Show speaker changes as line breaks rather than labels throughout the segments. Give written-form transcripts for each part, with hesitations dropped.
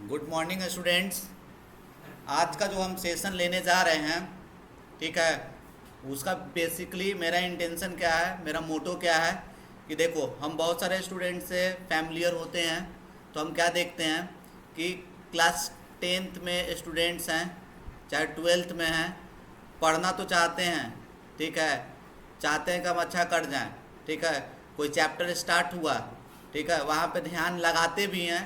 Good morning students. आज का जो हम सेशन लेने जा रहे हैं, ठीक है, उसका बेसिकली मेरा इंटेंशन क्या है, मेरा मोटो क्या है कि देखो, हम बहुत सारे स्टूडेंट से फैमिलियर होते हैं। तो हम क्या देखते हैं कि क्लास 10th में स्टूडेंट्स हैं, चाहे 12th में हैं, पढ़ना तो चाहते हैं, ठीक है, चाहते हैं कि हम अच्छा कर जाएं, ठीक है। कोई चैप्टर स्टार्ट हुआ, ठीक है, वहाँ पे ध्यान लगाते भी हैं,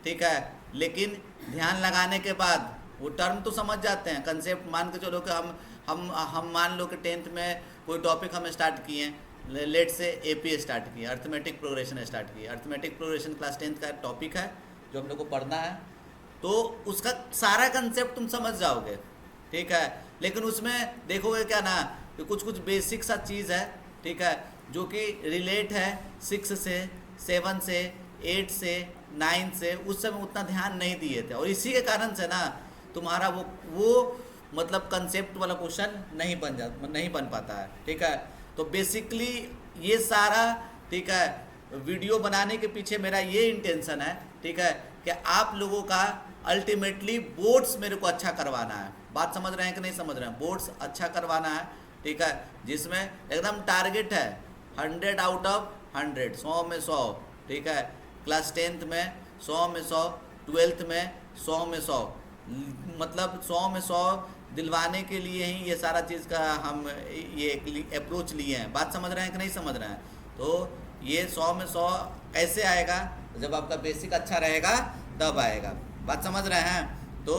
ठीक है, लेकिन ध्यान लगाने के बाद वो टर्म तो समझ जाते हैं, कंसेप्ट मान के चलो कि हम मान लो कि 10th में कोई टॉपिक हम स्टार्ट किए, लेट से एपी स्टार्ट किए, अर्थमेटिक प्रोग्रेशन स्टार्ट किए। अर्थमेटिक प्रोग्रेशन क्लास 10th का टॉपिक है जो हम लोग को पढ़ना है, तो उसका सारा कंसेप्ट तुम समझ जाओगे, ठीक है। लेकिन उसमें देखोगे क्या ना कि कुछ कुछ बेसिक सा चीज़ है, ठीक है, जो कि रिलेट है 6 से 7 से 8 से 9 से, उस समय उतना ध्यान नहीं दिए थे, और इसी के कारण से ना तुम्हारा वो मतलब कंसेप्ट वाला क्वेश्चन नहीं बन पाता है, ठीक है। तो बेसिकली ये सारा, ठीक है, वीडियो बनाने के पीछे मेरा ये इंटेंशन है, ठीक है, कि आप लोगों का अल्टीमेटली बोर्ड्स मेरे को अच्छा करवाना है। बात समझ रहे हैं कि नहीं समझ रहे हैं? बोर्ड्स अच्छा करवाना है, ठीक है, जिसमें एकदम टारगेट है 100 आउट ऑफ 100, 100 में 100, ठीक है। क्लास 10th में 100 में 100, 12th में 100 में 100, मतलब 100 में 100 दिलवाने के लिए ही ये सारा चीज़ का हम ये अप्रोच लिए हैं। बात समझ रहे हैं कि नहीं समझ रहे हैं? तो ये 100 में 100 कैसे आएगा? जब आपका बेसिक अच्छा रहेगा तब आएगा। बात समझ रहे हैं? तो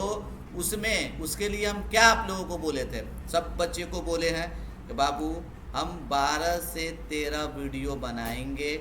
उसमें उसके लिए हम क्या आप लोगों को बोले थे, सब बच्चे को बोले हैं कि बाबू हम 12 से 13 वीडियो बनाएंगे,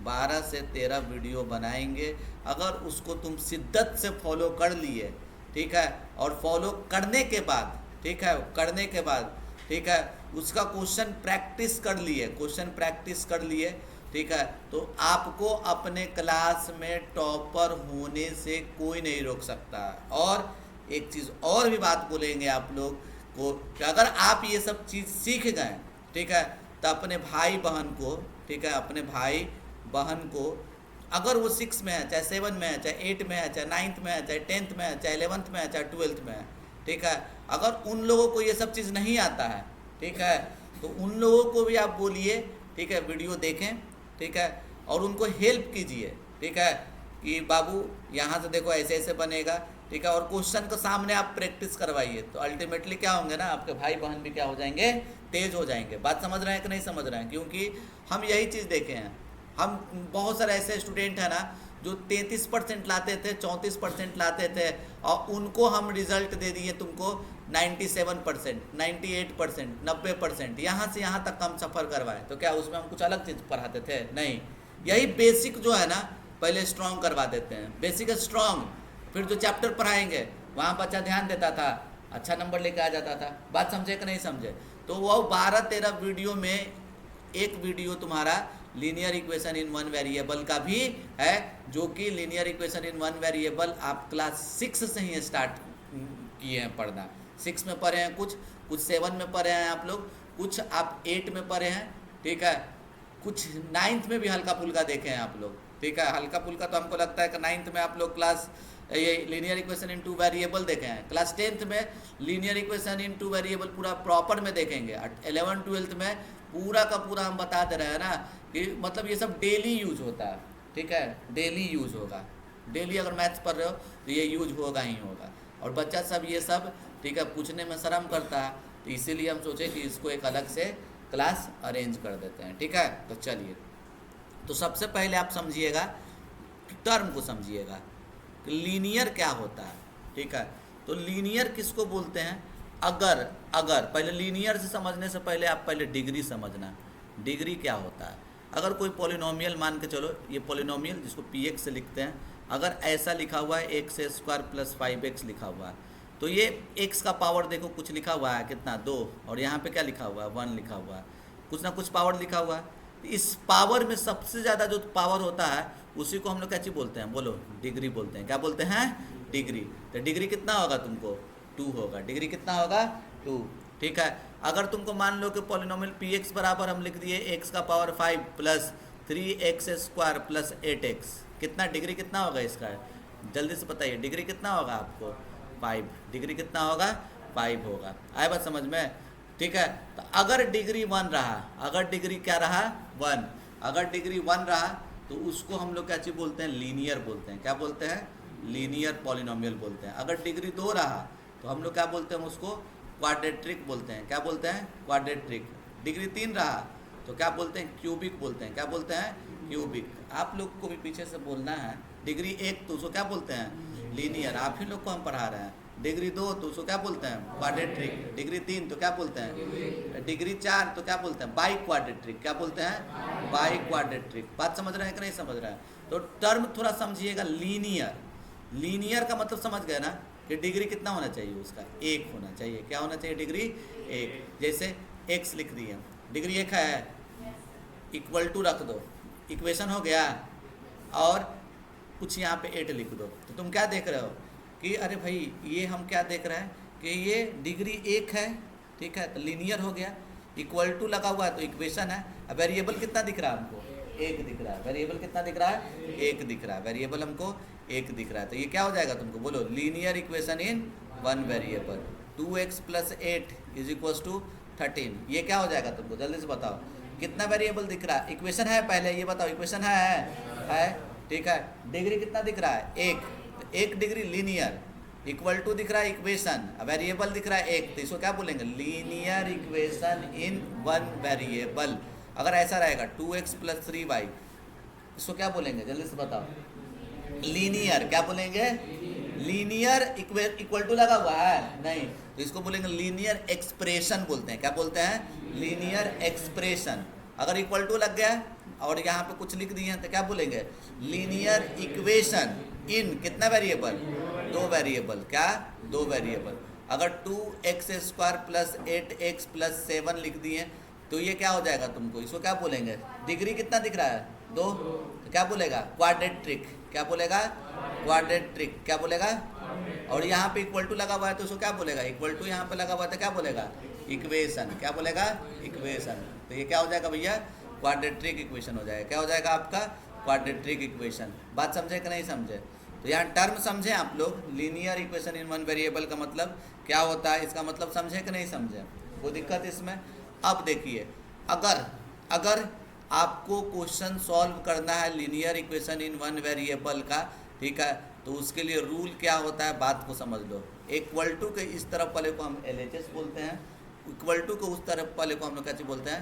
12 से 13 वीडियो बनाएंगे। अगर उसको तुम शिद्दत से फॉलो कर लिए, ठीक है, और फॉलो करने के बाद, ठीक है, करने के बाद, ठीक है, उसका क्वेश्चन प्रैक्टिस कर लिए, क्वेश्चन प्रैक्टिस कर लिए, ठीक है, तो आपको अपने क्लास में टॉपर होने से कोई नहीं रोक सकता। और एक चीज़ और भी बात बोलेंगे आप लोग को कि अगर आप ये सब चीज़ सीख गए, ठीक है, तो अपने भाई बहन को, ठीक है, अपने भाई बहन को, अगर वो 6 में है, चाहे 7 में है, चाहे 8 में है, चाहे 9th में है, चाहे 10th में है, चाहे 11th में है, चाहे 12th में है, ठीक है, अगर उन लोगों को ये सब चीज़ नहीं आता है, ठीक है, तो उन लोगों को भी आप बोलिए, ठीक है, वीडियो देखें, ठीक है, और उनको हेल्प कीजिए, ठीक है, कि बाबू यहाँ से देखो ऐसे ऐसे बनेगा, ठीक है, और क्वेश्चन को सामने आप प्रैक्टिस करवाइए। तो अल्टीमेटली क्या होंगे ना, आपके भाई बहन भी क्या हो जाएंगे, तेज हो जाएंगे। बात समझ रहे हैं कि नहीं समझ रहे हैं? क्योंकि हम यही चीज़ देखे हैं, हम बहुत सारे ऐसे स्टूडेंट हैं ना जो 33% लाते थे, 34% लाते थे, और उनको हम रिजल्ट दे दिए तुमको 97%, 98%, 90%, यहाँ से यहाँ तक हम सफ़र करवाए। तो क्या उसमें हम कुछ अलग चीज़ पढ़ाते थे? नहीं, यही बेसिक जो है ना पहले स्ट्रॉन्ग करवा देते हैं, बेसिक स्ट्रॉन्ग, फिर जो चैप्टर पढ़ाएंगे वहाँ बच्चा ध्यान देता था, अच्छा नंबर लेके आ जाता था। बात समझे कि नहीं समझे? तो वो 12-13 वीडियो में एक वीडियो तुम्हारा linear equation in one variable का भी है, जो कि linear equation in one variable आप क्लास 6 से ही स्टार्ट किए हैं पढ़ना। 6 में पढ़े हैं, कुछ 7 में पढ़े हैं आप लोग, कुछ आप 8 में पढ़े हैं, ठीक है, कुछ 9th में भी हल्का फुल्का देखे हैं आप लोग, ठीक है। हल्का फुल्का तो हमको लगता है कि 9th में आप लोग क्लास ये linear equation in two variable देखे हैं। क्लास 10th में linear equation in two variable पूरा प्रॉपर में देखेंगे। 11th-12th में पूरा का पूरा हम बता दे रहे हैं ना कि मतलब ये सब डेली यूज होता है, ठीक है, डेली यूज होगा। डेली अगर मैथ्स पढ़ रहे हो तो ये यूज होगा ही होगा। और बच्चा सब ये सब, ठीक है, पूछने में शर्म करता है, तो इसीलिए हम सोचे कि इसको एक अलग से क्लास अरेंज कर देते हैं, ठीक है। तो चलिए, तो सबसे पहले आप समझिएगा, टर्म को समझिएगा, लीनियर क्या होता है, ठीक है। तो लीनियर किसको बोलते हैं? अगर पहले लीनियर से समझने से पहले आप पहले डिग्री समझना, डिग्री क्या होता है। अगर कोई पॉलिनोमियल मान के चलो, ये पॉलिनोमियल जिसको px से लिखते हैं, अगर ऐसा लिखा हुआ है x² + 5x लिखा हुआ है, तो ये x का पावर देखो कुछ लिखा हुआ है कितना, 2, और यहाँ पे क्या लिखा हुआ है, 1 लिखा हुआ है, कुछ ना कुछ पावर लिखा हुआ है। इस पावर में सबसे ज़्यादा जो पावर होता है उसी को हम लोग क्या चीज़ बोलते हैं, बोलो? डिग्री बोलते हैं। क्या बोलते हैं? डिग्री। तो डिग्री कितना होगा तुमको? 2 होगा। डिग्री कितना होगा? 2, ठीक है। अगर तुमको मान लो कि पॉलिनोमियल px बराबर हम लिख दिए x⁵ + 3x² + 8x, कितना डिग्री कितना होगा इसका? जल्दी से बताइए, डिग्री कितना होगा आपको? 5। डिग्री कितना होगा? 5 होगा। आए बात समझ में? ठीक है, तो अगर डिग्री 1 रहा, अगर डिग्री क्या रहा? 1। अगर डिग्री 1 रहा तो उसको हम लोग क्या चीज़ बोलते हैं? लीनियर बोलते हैं। क्या बोलते हैं? लीनियर पॉलिनोमियल बोलते हैं। अगर डिग्री 2 रहा तो हम लोग क्या बोलते हैं? उसको क्वाड्रेट्रिक बोलते हैं। क्या बोलते हैं? क्वाड्रेट्रिक। डिग्री 3 रहा तो क्या बोलते हैं? क्यूबिक बोलते हैं। क्या बोलते हैं? क्यूबिक। आप लोग को भी पीछे से बोलना है। डिग्री 1 तो उसको क्या बोलते हैं? लीनियर। आप ही लोग को हम पढ़ा रहे हैं। डिग्री 2 तो उसको क्या बोलते हैं? क्वाड्रेट्रिक। डिग्री 3 तो क्या बोलते हैं? डिग्री 4 तो क्या बोलते हैं? By quadratic. क्या बोलते हैं? By quadratic. बात समझ रहे हैं कि नहीं समझ रहे हैं? तो टर्म थोड़ा समझिएगा, लीनियर। लीनियर का मतलब समझ गए ना कि डिग्री कितना होना चाहिए उसका? 1 होना चाहिए। क्या होना चाहिए? डिग्री 1। जैसे x लिख दिए, डिग्री 1 है, इक्वल टू रख दो, इक्वेशन हो गया, और कुछ यहाँ पे 8 लिख दो। तो तुम क्या देख रहे हो कि अरे भाई ये हम क्या देख रहे हैं कि ये डिग्री 1 है, ठीक है, तो लीनियर हो गया। इक्वल टू लगा हुआ है तो इक्वेशन है। अब वेरिएबल कितना दिख रहा है हमको? 1 दिख रहा है। वेरिएबल कितना दिख रहा है? 1 दिख रहा है। वेरिएबल हमको 1 दिख रहा है। तो ये क्या हो जाएगा तुमको? बोलो, linear equation in 1 variable. 2x + 8 = 13। ये क्या हो जाएगा तुमको? जल्दी से बताओ, कितना वेरिएबल दिख रहा है? इक्वेशन है पहले, ये बताओ, इक्वेशन है, ठीक है। डिग्री कितना दिख रहा है? 1। तो 1 डिग्री लीनियर, इक्वल टू दिख रहा है इक्वेशन, वेरिएबल दिख रहा है 1, तो इसको क्या बोलेंगे? Linear equation in 1 variable. अगर ऐसा रहेगा 2x + 3y, इसको क्या बोलेंगे? जल्दी से बताओ। लीनियर। क्या बोलेंगे? लीनियर इक्वल टू लगा हुआ है नहीं, तो इसको बोलेंगे लीनियर एक्सप्रेशन बोलते हैं। क्या बोलते हैं? Linear expression. अगर इक्वल टू लग गया और यहाँ पे कुछ लिख दिए हैं तो क्या बोलेंगे? लीनियर इक्वेशन इन कितना वेरिएबल? 2 वेरिएबल। क्या? 2 वेरिएबल। अगर 2x² + 8x + 7 लिख दिए तो ये क्या हो जाएगा तुमको? इसको क्या बोलेंगे? डिग्री कितना दिख रहा है? 2, तो क्या बोलेगा? क्वाड्रेट्रिक। क्या बोलेगा? क्वाड्रेट्रिक। क्या बोलेगा? और यहाँ पे इक्वल टू लगा हुआ है तो उसको क्या बोलेगा? इक्वल टू यहाँ पे लगा हुआ है तो क्या बोलेगा? इक्वेशन। क्या बोलेगा? इक्वेशन। तो ये क्या हो जाएगा भैया? क्वाड्रेट्रिक इक्वेशन हो जाएगा। क्या हो जाएगा आपका? Quadratic equation. बात समझे कि नहीं समझे? तो यहाँ टर्म समझे आप लोग, लीनियर इक्वेशन इन 1 वेरिएबल का मतलब क्या होता है, इसका मतलब समझे कि नहीं समझे? कोई दिक्कत इसमें? अब देखिए, अगर आपको क्वेश्चन सॉल्व करना है लीनियर इक्वेशन इन 1 वेरिएबल का, ठीक है, तो उसके लिए रूल क्या होता है? बात को समझ लो। इक्वल टू के इस तरफ वाले को हम LHS बोलते हैं, इक्वल टू को उस तरफ वाले को हम लोग क्या बोलते हैं?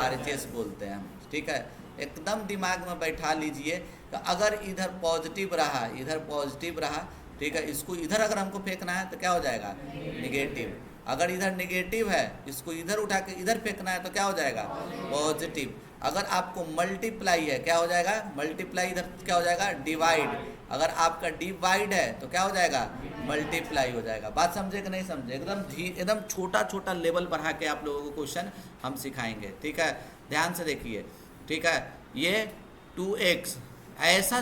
RHS बोलते हैं, ठीक है। एकदम दिमाग में बैठा लीजिए कि अगर इधर पॉजिटिव रहा, इधर पॉजिटिव रहा, ठीक है, इसको इधर अगर हमको फेंकना है तो क्या हो जाएगा? निगेटिव। अगर इधर निगेटिव है, इसको इधर उठा के इधर फेंकना है तो क्या हो जाएगा? पॉजिटिव। अगर आपको मल्टीप्लाई है, क्या हो जाएगा? मल्टीप्लाई। इधर क्या हो जाएगा? डिवाइड। अगर आपका डिवाइड है तो क्या हो जाएगा? मल्टीप्लाई हो जाएगा। बात समझे कि नहीं समझे? एकदम छोटा छोटा लेवल बढ़ा के आप लोगों को क्वेश्चन हम सिखाएंगे, ठीक है। ध्यान से देखिए, ठीक है। ये 2x ऐसा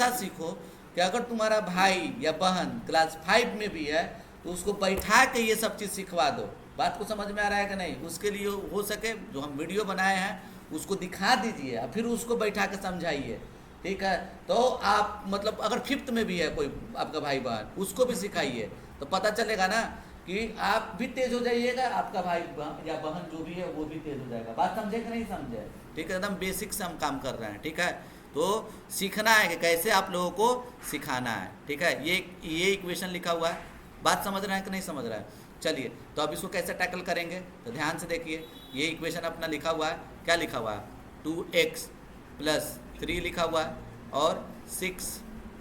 सीखो कि अगर तुम्हारा भाई या बहन क्लास 5 में भी है तो उसको बैठा के ये सब चीज़ सिखवा दो। बात को समझ में आ रहा है कि नहीं? उसके लिए हो सके जो हम वीडियो बनाए हैं उसको दिखा दीजिए और फिर उसको बैठा के समझाइए, ठीक है। तो आप मतलब अगर 5th में भी है कोई आपका भाई बहन, उसको भी सिखाइए तो पता चलेगा ना कि आप भी तेज हो जाइएगा, आपका भाई या बहन जो भी है वो भी तेज हो जाएगा। बात समझे कि नहीं समझे? ठीक है, एकदम बेसिक से हम काम कर रहे हैं, ठीक है। तो सीखना है कि कैसे आप लोगों को सिखाना है, ठीक है। ये इक्वेशन लिखा हुआ है, बात समझ रहे हैं कि नहीं समझ रहा है? चलिए, तो अब इसको कैसे टैकल करेंगे तो ध्यान से देखिए। ये इक्वेशन अपना लिखा हुआ है, क्या लिखा हुआ है? 2x + 3 लिखा हुआ है और 6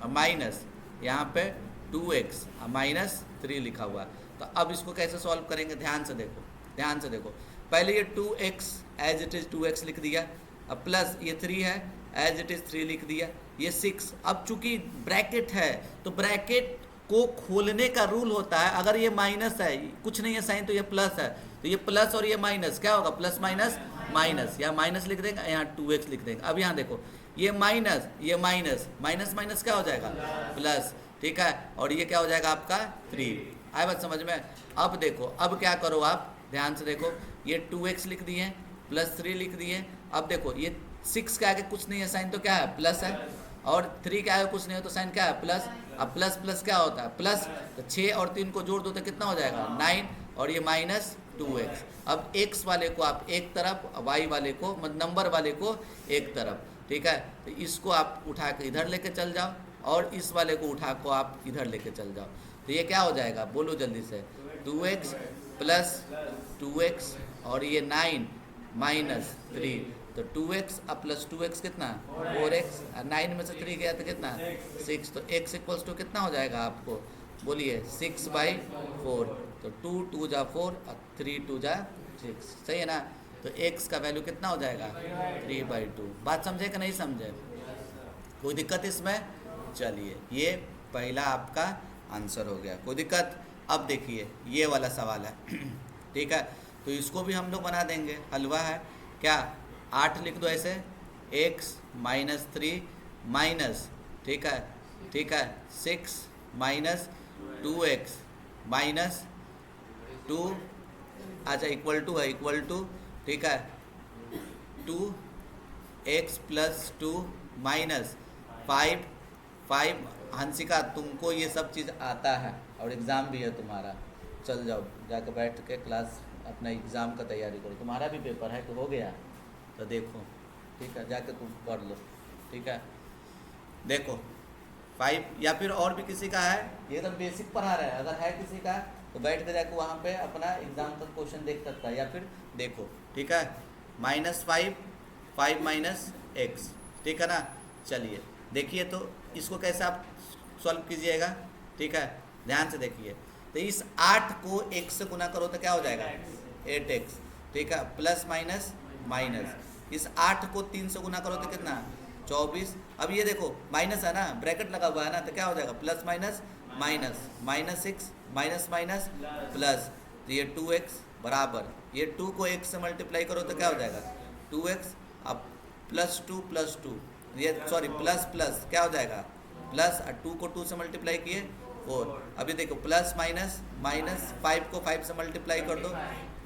माइनस यहाँ पे 2x - 3 लिखा हुआ है। तो अब इसको कैसे सॉल्व करेंगे? ध्यान से देखो। पहले ये 2x as it is 2x लिख दिया, अब प्लस ये 3 है एज इट इज़ 3 लिख दिया, ये 6। अब चूंकि ब्रैकेट है तो ब्रैकेट को खोलने का रूल होता है, अगर ये माइनस है, कुछ नहीं है साइन, तो ये प्लस है, तो ये प्लस और ये माइनस क्या होगा? प्लस माइनस माइनस, या माइनस लिख देंगे, यहाँ 2x लिख देंगे। अब यहाँ देखो, ये माइनस, ये माइनस, माइनस माइनस क्या हो जाएगा? प्लस, ठीक है। और ये क्या हो जाएगा आपका? 3। आए बात समझ में? अब देखो, अब क्या करो आप, ध्यान से देखो, ये 2x लिख दिए, +3 लिख दिए। अब देखो, ये 6 के आगे कुछ नहीं है साइन, तो क्या है? प्लस है, और 3 क्या है, कुछ नहीं हो तो साइन क्या है प्लस। अब प्लस प्लस क्या होता है प्लस, तो 6 और 3 को जोड़ दो तो कितना हो जाएगा 9, और ये माइनस 2x। अब x वाले को आप एक तरफ, y वाले को मतलब नंबर वाले को एक तरफ, ठीक है। तो इसको आप उठा के इधर लेके चल जाओ, और इस वाले को उठा को आप इधर लेके चल जाओ, तो ये क्या हो जाएगा बोलो जल्दी से, 2x प्लस 2x, और ये 9 माइनस 3, तो 2x अब प्लस 2x कितना 4x, 9 में से 3 गया तो कितना 6, तो x इक्वल्स टू कितना हो जाएगा आपको बोलिए 6/4, तो 2 2 जा 4 और 3 2 जा 6, सही है ना। तो x का वैल्यू कितना हो जाएगा 3/2। बात समझे कि नहीं समझे, कोई दिक्कत इसमें। चलिए ये पहला आपका आंसर हो गया, कोई दिक्कत। अब देखिए ये वाला सवाल है ठीक है, तो इसको भी हम लोग बना देंगे, हलवा है क्या। 8 लिख दो ऐसे, x माइनस 3 माइनस, ठीक है 6 माइनस 2x माइनस 2, अच्छा इक्वल टू है, इक्वल टू, ठीक है 2x प्लस 2 माइनस 5। हंसिका तुमको ये सब चीज़ आता है और एग्ज़ाम भी है तुम्हारा, चल जाओ जाकर बैठ के क्लास अपना एग्ज़ाम का तैयारी करो, तुम्हारा भी पेपर है कि हो गया तो देखो, ठीक है जाके तुम पढ़ लो, ठीक है। देखो 5, या फिर और भी किसी का है, ये तो बेसिक पढ़ा रहा है, अगर है किसी का तो बैठ के जाके वहाँ पे अपना एग्ज़ाम का क्वेश्चन देख सकता है, या फिर देखो, ठीक है। -5 माइनस x, ठीक है ना। चलिए देखिए तो इसको कैसे आप सॉल्व कीजिएगा, ठीक है ध्यान से देखिए। तो इस 8 को 1 से गुना करो तो क्या हो जाएगा 8x, ठीक है, प्लस माइनस माइनस। इस 8 को 3 से गुना करो तो कितना 24। अब ये देखो माइनस है ना, ब्रैकेट लगा हुआ है ना, तो क्या हो जाएगा plus minus minus, -6 minus minus plus, तो ये 2x बराबर, ये 2 को 1 से मल्टीप्लाई करो तो क्या हो जाएगा 2x। अब +2 ये सॉरी प्लस प्लस क्या हो जाएगा प्लस, 2 को 2 से मल्टीप्लाई किए 4। अभी देखो प्लस माइनस माइनस, 5 को 5 से मल्टीप्लाई कर दो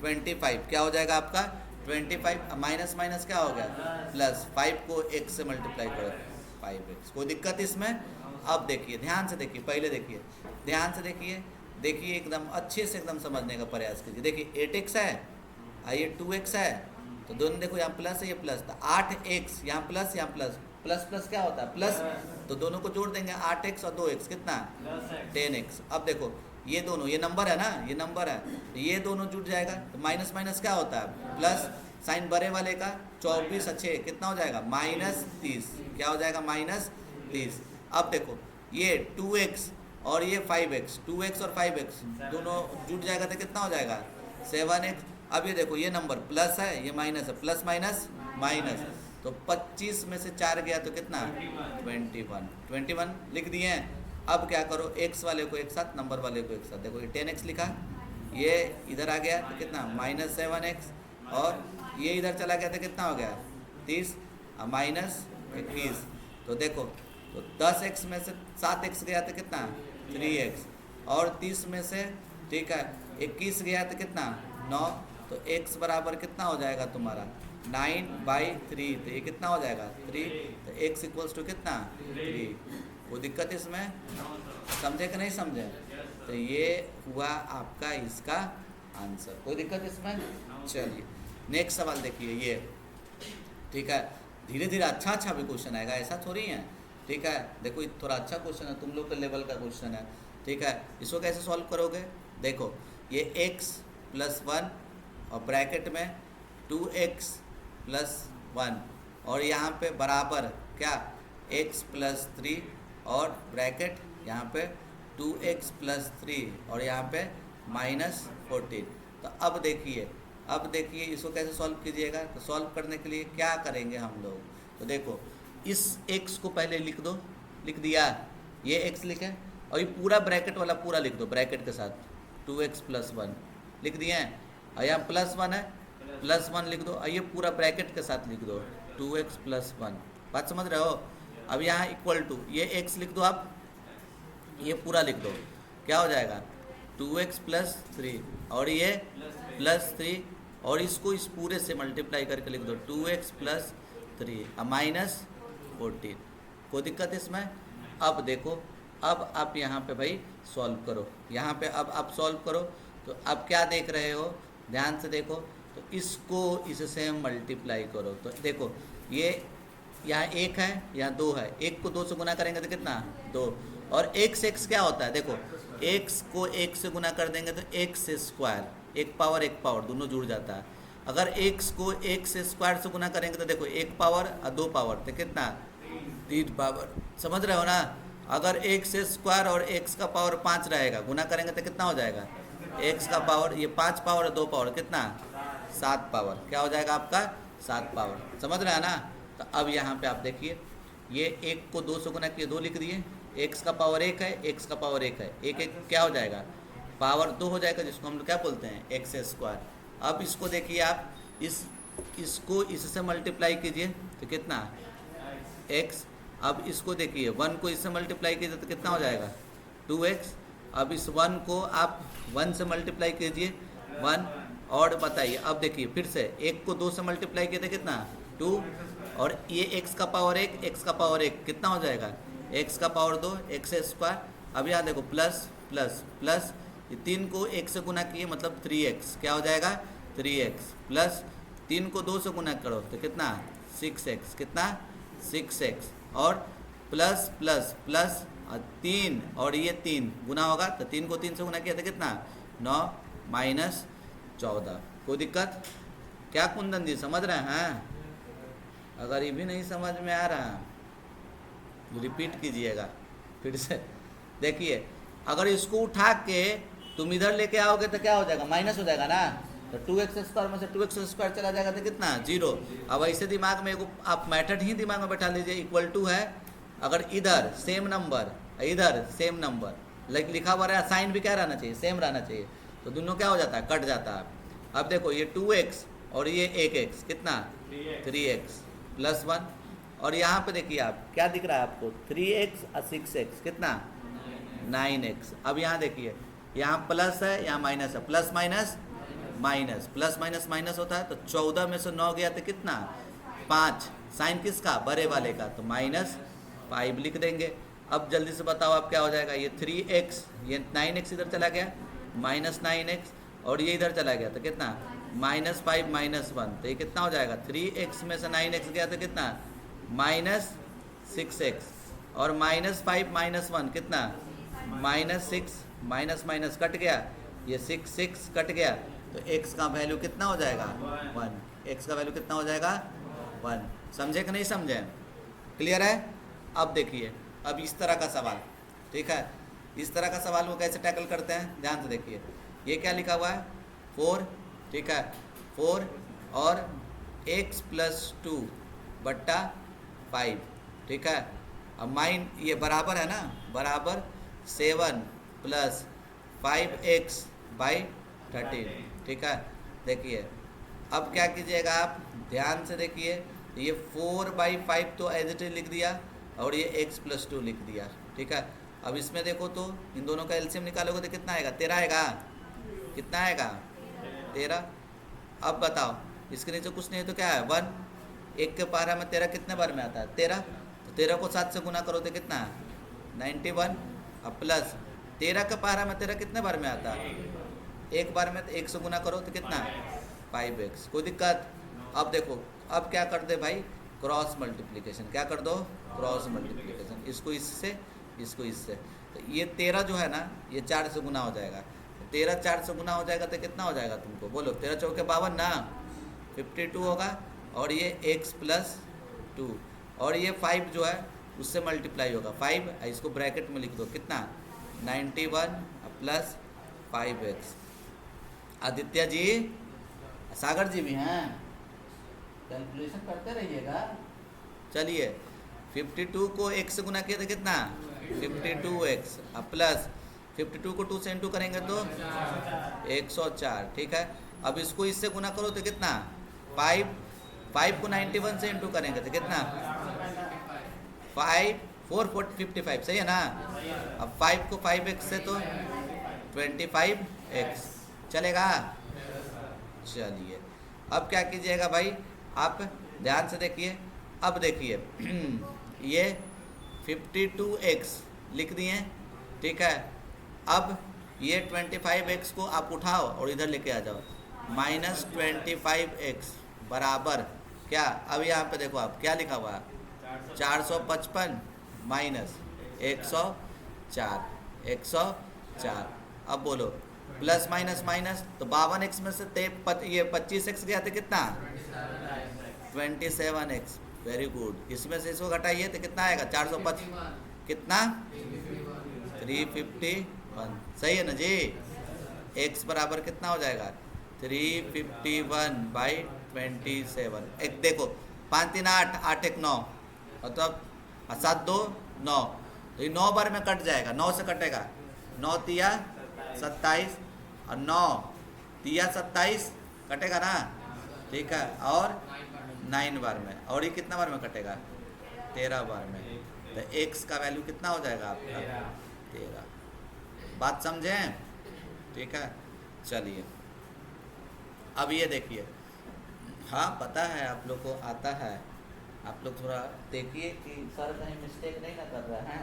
25, क्या हो जाएगा आपका 25। माइनस माइनस क्या हो गया प्लस, 5 को 1 से मल्टीप्लाई करो 5x, कोई दिक्कत इसमें। अब देखिए ध्यान से देखिए, पहले देखिए ध्यान से देखिए एकदम अच्छे से एकदम समझने का प्रयास कीजिए। देखिए 8x है, ये 2x है, तो दोनों देखो यहाँ प्लस है ये प्लस, तो 8x यहाँ प्लस प्लस प्लस क्या होता है प्लस, तो दोनों को जोड़ देंगे 8x और 2x कितना 10x। अब देखो ये दोनों, ये नंबर है ना, ये नंबर है, तो ये दोनों जुड़ जाएगा, तो माइनस माइनस क्या होता है प्लस, साइन बड़े वाले का 24 अच्छे कितना हो जाएगा -30, क्या हो जाएगा -30। अब देखो ये 2x और ये 5x, 2x और 5x दोनों जुट जाएगा तो कितना हो जाएगा 7x। अब ये देखो ये नंबर प्लस है ये माइनस है, प्लस माइनस माइनस, तो 25 में से 4 गया तो कितना 21 लिख दिए हैं। अब क्या करो x वाले को एक साथ, नंबर वाले को एक साथ, देखो ये 10x लिखा, ये इधर आ गया तो कितना -7x, और ये इधर चला गया तो कितना हो गया 30 -21। तो देखो तो 10x में से 7x गया तो कितना 3x, और 30 में से ठीक है 21 गया तो कितना 9, तो x बराबर कितना हो जाएगा तुम्हारा 9/3, तो ये कितना हो जाएगा 3, तो x इक्वल्स टू कितना 3। कोई दिक्कत इसमें, समझे कि नहीं समझे। तो ये हुआ आपका इसका आंसर, कोई दिक्कत इसमें। चलिए नेक्स्ट सवाल देखिए ये, ठीक है धीरे धीरे अच्छा भी क्वेश्चन आएगा, ऐसा थोड़ी है, ठीक है। देखो ये थोड़ा अच्छा क्वेश्चन है, तुम लोग के लेवल का क्वेश्चन है, ठीक है। इसको कैसे सॉल्व करोगे, देखो ये x + 1 और ब्रैकेट में 2x + 1, और यहाँ पे बराबर क्या x + 3, और ब्रैकेट यहाँ पे 2x + 3 और यहाँ पे -14। तो अब देखिए इसको कैसे सॉल्व कीजिएगा। तो सॉल्व करने के लिए क्या करेंगे हम लोग, तो देखो इस x को पहले लिख दो, लिख दिया ये x लिखे, और ये पूरा ब्रैकेट वाला पूरा लिख दो ब्रैकेट के साथ 2x + 1 लिख दिए हैं, और यहाँ +1 है +1 लिख दो, और ये पूरा ब्रैकेट के साथ लिख दो 2x + 1। बात समझ रहे हो। अब यहाँ इक्वल टू ये x लिख दो, आप ये पूरा लिख दो, क्या हो जाएगा 2x + 3, और ये +3, और इसको इस पूरे से मल्टीप्लाई करके लिख दो 2x + 3 -14। कोई दिक्कत इसमें? अब देखो, अब आप यहाँ पे भाई सॉल्व करो, यहाँ पे अब आप सॉल्व करो। तो अब क्या देख रहे हो, ध्यान से देखो, तो इसको इससे मल्टीप्लाई करो। तो देखो ये यहाँ एक है, यहाँ दो है, एक को दो से गुना करेंगे तो कितना, दो। और एक्स क्या होता है, देखो एक्स को एक से गुना कर देंगे तो एक्स स्क्वायर, एक पावर दोनों जुड़ जाता है। अगर एक्स को एक्स स्क्वायर से गुना करेंगे तो देखो एक पावर और दो पावर तो कितना, तीन पावर। समझ रहे हो ना? अगर एक्स स्क्वायर और एक्स का पावर 5 रहेगा, गुना करेंगे तो कितना हो जाएगा, एक्स का पावर, ये 5 पावर और 2 पावर कितना, 7 पावर। क्या हो जाएगा आपका, 7 पावर। समझ रहे हैं ना? तो अब यहाँ पे आप देखिए, ये एक को 2 से गुना किए, 2 लिख दिए, एक्स का पावर 1 है, एक्स का पावर 1 है, एक एक क्या हो जाएगा, पावर 2 हो जाएगा, जिसको हम लोग क्या बोलते हैं, एक्स स्क्वायर। अब इसको देखिए आप, इसको इससे मल्टीप्लाई कीजिए तो कितना, एक्स। अब इसको देखिए, 1 को इससे मल्टीप्लाई कीजिए तो कितना हो जाएगा, 2x। अब इस 1 को आप 1 से मल्टीप्लाई कीजिए, 1। और बताइए, अब देखिए फिर से, 1 को 2 से मल्टीप्लाई किए तो कितना, 2। और ये x का पावर 1, x का पावर 1 कितना हो जाएगा, x का पावर 2, एक्स स्क्वायर। अब यहाँ देखो प्लस प्लस प्लस, ये 3 को 1 से गुना किए मतलब 3x, क्या हो जाएगा, 3x प्लस 3 को 2 से गुना करो तो कितना, 6x, कितना, 6x। और प्लस प्लस प्लस 3 और ये 3 गुना होगा तो 3 को 3 से गुना किया तो कितना, 9 माइनस 14। कोई दिक्कत? क्या कुंदन जी समझ रहे हैं? अगर ये भी नहीं समझ में आ रहा, रिपीट कीजिएगा फिर से। देखिए, अगर इसको उठा के तुम इधर लेके आओगे तो क्या हो जाएगा, माइनस हो जाएगा ना। तो 2x स्क्वायर में से 2x स्क्वायर चला जाएगा तो कितना, 0। अब ऐसे दिमाग में एगो आप मैथड ही दिमाग में बैठा लीजिए, इक्वल टू है, अगर इधर सेम नंबर, इधर सेम नंबर, लाइक लिखा हुआ रहा, साइन भी क्या रहना चाहिए, सेम रहना चाहिए, तो दोनों क्या हो जाता है, कट जाता है। अब देखो ये 2x और ये 1x कितना, 3x प्लस 1। और यहाँ पे देखिए आप, क्या दिख रहा है आपको, 3x और 6x कितना, 9x। अब यहाँ देखिए, यहाँ प्लस है, यहाँ माइनस है, plus minus minus, plus minus minus होता है। तो 14 में से 9 गया तो कितना, 5। साइन किसका, बड़े वाले का, तो माइनस 5 लिख देंगे। अब जल्दी से बताओ आप क्या हो जाएगा, ये 3x, ये 9x इधर चला गया, माइनस 9x, और ये इधर चला गया तो कितना, माइनस 5 माइनस 1, तो ये कितना हो जाएगा, 3x में से 9x गया तो कितना, माइनस 6x। और माइनस 5 माइनस 1 कितना, माइनस 6, माइनस माइनस कट गया, ये 6 कट गया, तो x का वैल्यू कितना हो जाएगा, 1। x का वैल्यू कितना हो जाएगा, 1। समझे कि नहीं समझे? क्लियर है? अब देखिए, अब इस तरह का सवाल, ठीक है, इस तरह का सवाल वो कैसे टैकल करते हैं, ध्यान से देखिए। ये क्या लिखा हुआ है, 4, ठीक है, 4 और x प्लस 2 बट्टा 5, ठीक है। अब माइन ये बराबर है ना, बराबर 7 प्लस 5x बाई 13, ठीक है। देखिए अब क्या कीजिएगा आप, ध्यान से देखिए, ये 4/5 तो एज इट इज लिख दिया, और ये x प्लस 2 लिख दिया, ठीक है। अब इसमें देखो तो इन दोनों का एलसीएम निकालोगे तो कितना आएगा, 13 आएगा, कितना आएगा, 13। अब बताओ, इसके नीचे कुछ नहीं है तो क्या है, 1। 1 के पारा में 13 कितने बार में आता है, 13। तो 13 को 7 से गुना करो तो कितना, 91। अब प्लस 13 के पारा में 13 कितने बार में आता है, एक बार में, तो 1 से गुना करो तो कितना, 5x। कोई दिक्कत? अब देखो, अब क्या कर दे भाई, क्रॉस मल्टीप्लिकेशन, क्या कर दो, क्रॉस मल्टीप्लिकेशन, इसको इससे, इसको इससे। तो ये 13 जो है ना, ये 4 से गुना हो जाएगा, 13 4 से गुना हो जाएगा तो कितना हो जाएगा, तुमको बोलो, 13 चौके 52 ना, 52 होगा। और ये x प्लस 2, और ये 5 जो है उससे मल्टीप्लाई होगा, 5, इसको ब्रैकेट में लिख दो, कितना, 91 प्लस 5x। आदित्य जी, सागर जी भी हैं, कैलकुलेशन करते रहिएगा। चलिए, 52 को 1 से गुना किया तो कितना, 52x, अब प्लस 52 को 2 से इंटू करेंगे तो 104, ठीक है। अब इसको इससे गुना करो तो कितना, 5 को 91 से इंटू करेंगे तो कितना, 455, सही है ना। अब 5 को 5x से तो 25x चलेगा। चलिए, अब क्या कीजिएगा भाई, आप ध्यान से देखिए। अब देखिए ये 52x लिख दिए, ठीक है। अब ये 25x को आप उठाओ और इधर लेके आ जाओ, -25x बराबर क्या, अब यहाँ पे देखो आप क्या लिखा हुआ है, 455 माइनस 104, 104। अब बोलो प्लस माइनस माइनस, तो 52x में से ये 25x गया तो कितना, 27x। Very good. इसमें से इसको घटाइए तो कितना आएगा, 455 कितना, 351। सही है ना जी। x बराबर कितना हो जाएगा, 351/27। एक देखो 5 3 8, 8 1 9, मतलब 7 2 9, तो ये 9 बार में कट जाएगा, 9 से कटेगा, 9 तिया 27 और 9 तिया 27 कटेगा ना, ठीक है। और 9 बार में, और ये कितना बार में कटेगा, 13 बार में। तो x का वैल्यू कितना हो जाएगा आपका, 13। बात समझें, ठीक है। चलिए अब ये देखिए, हाँ पता है आप लोग को आता है, आप लोग थोड़ा देखिए कि सर कहीं मिस्टेक नहीं ना कर रहा है।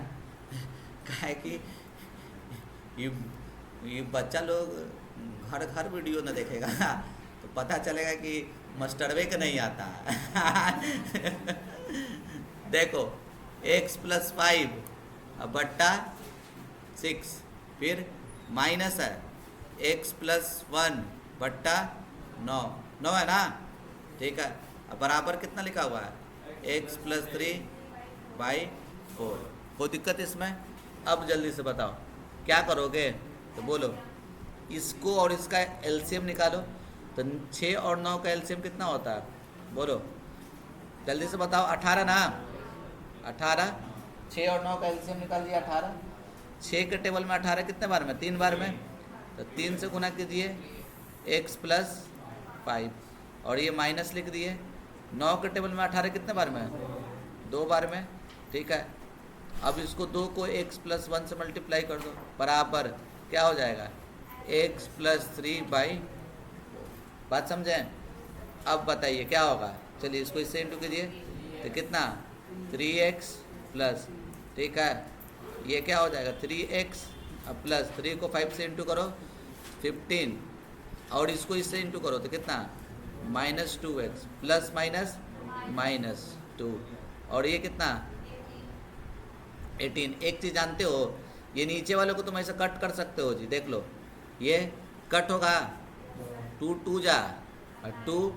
क्या है कि ये बच्चा लोग घर घर वीडियो न देखेगा तो पता चलेगा कि मास्टरवे का नहीं आता। देखो x + 5 बट्टा 6, फिर माइनस है x + 1 बट्टा 9, 9 है ना, ठीक है। अब बराबर कितना लिखा हुआ है, x + 3/4। कोई दिक्कत इसमें। अब जल्दी से बताओ क्या करोगे, तो बोलो इसको और इसका एलसीएम निकालो। तो 6 और 9 का एलसीएम कितना होता है, बोलो जल्दी से बताओ। 18 ना, 18। 6 और 9 का एलसीएम निकाल दिया 18। 6 के टेबल में 18 कितने बार में, 3 बार में, तो 3 से गुना कीजिए x + 5, और ये माइनस लिख दिए। 9 के टेबल में 18 कितने बार में, 2 बार में, ठीक है। अब इसको 2 को x + 1 से मल्टीप्लाई कर दो, बराबर क्या हो जाएगा, x + 3/4। बात समझें। अब बताइए क्या होगा, चलिए इसको इससे इंटू कीजिए तो कितना, 3x प्लस, ठीक है। ये क्या हो जाएगा, 3x प्लस 3 को 5 से इंटू करो 15, और इसको इससे इंटू करो तो कितना, -2x प्लस माइनस -2, और ये कितना 18। एक चीज़ जानते हो, ये नीचे वाले को तुम ऐसे कट कर सकते हो जी, देख लो ये कट होगा, 2 2 जा और 2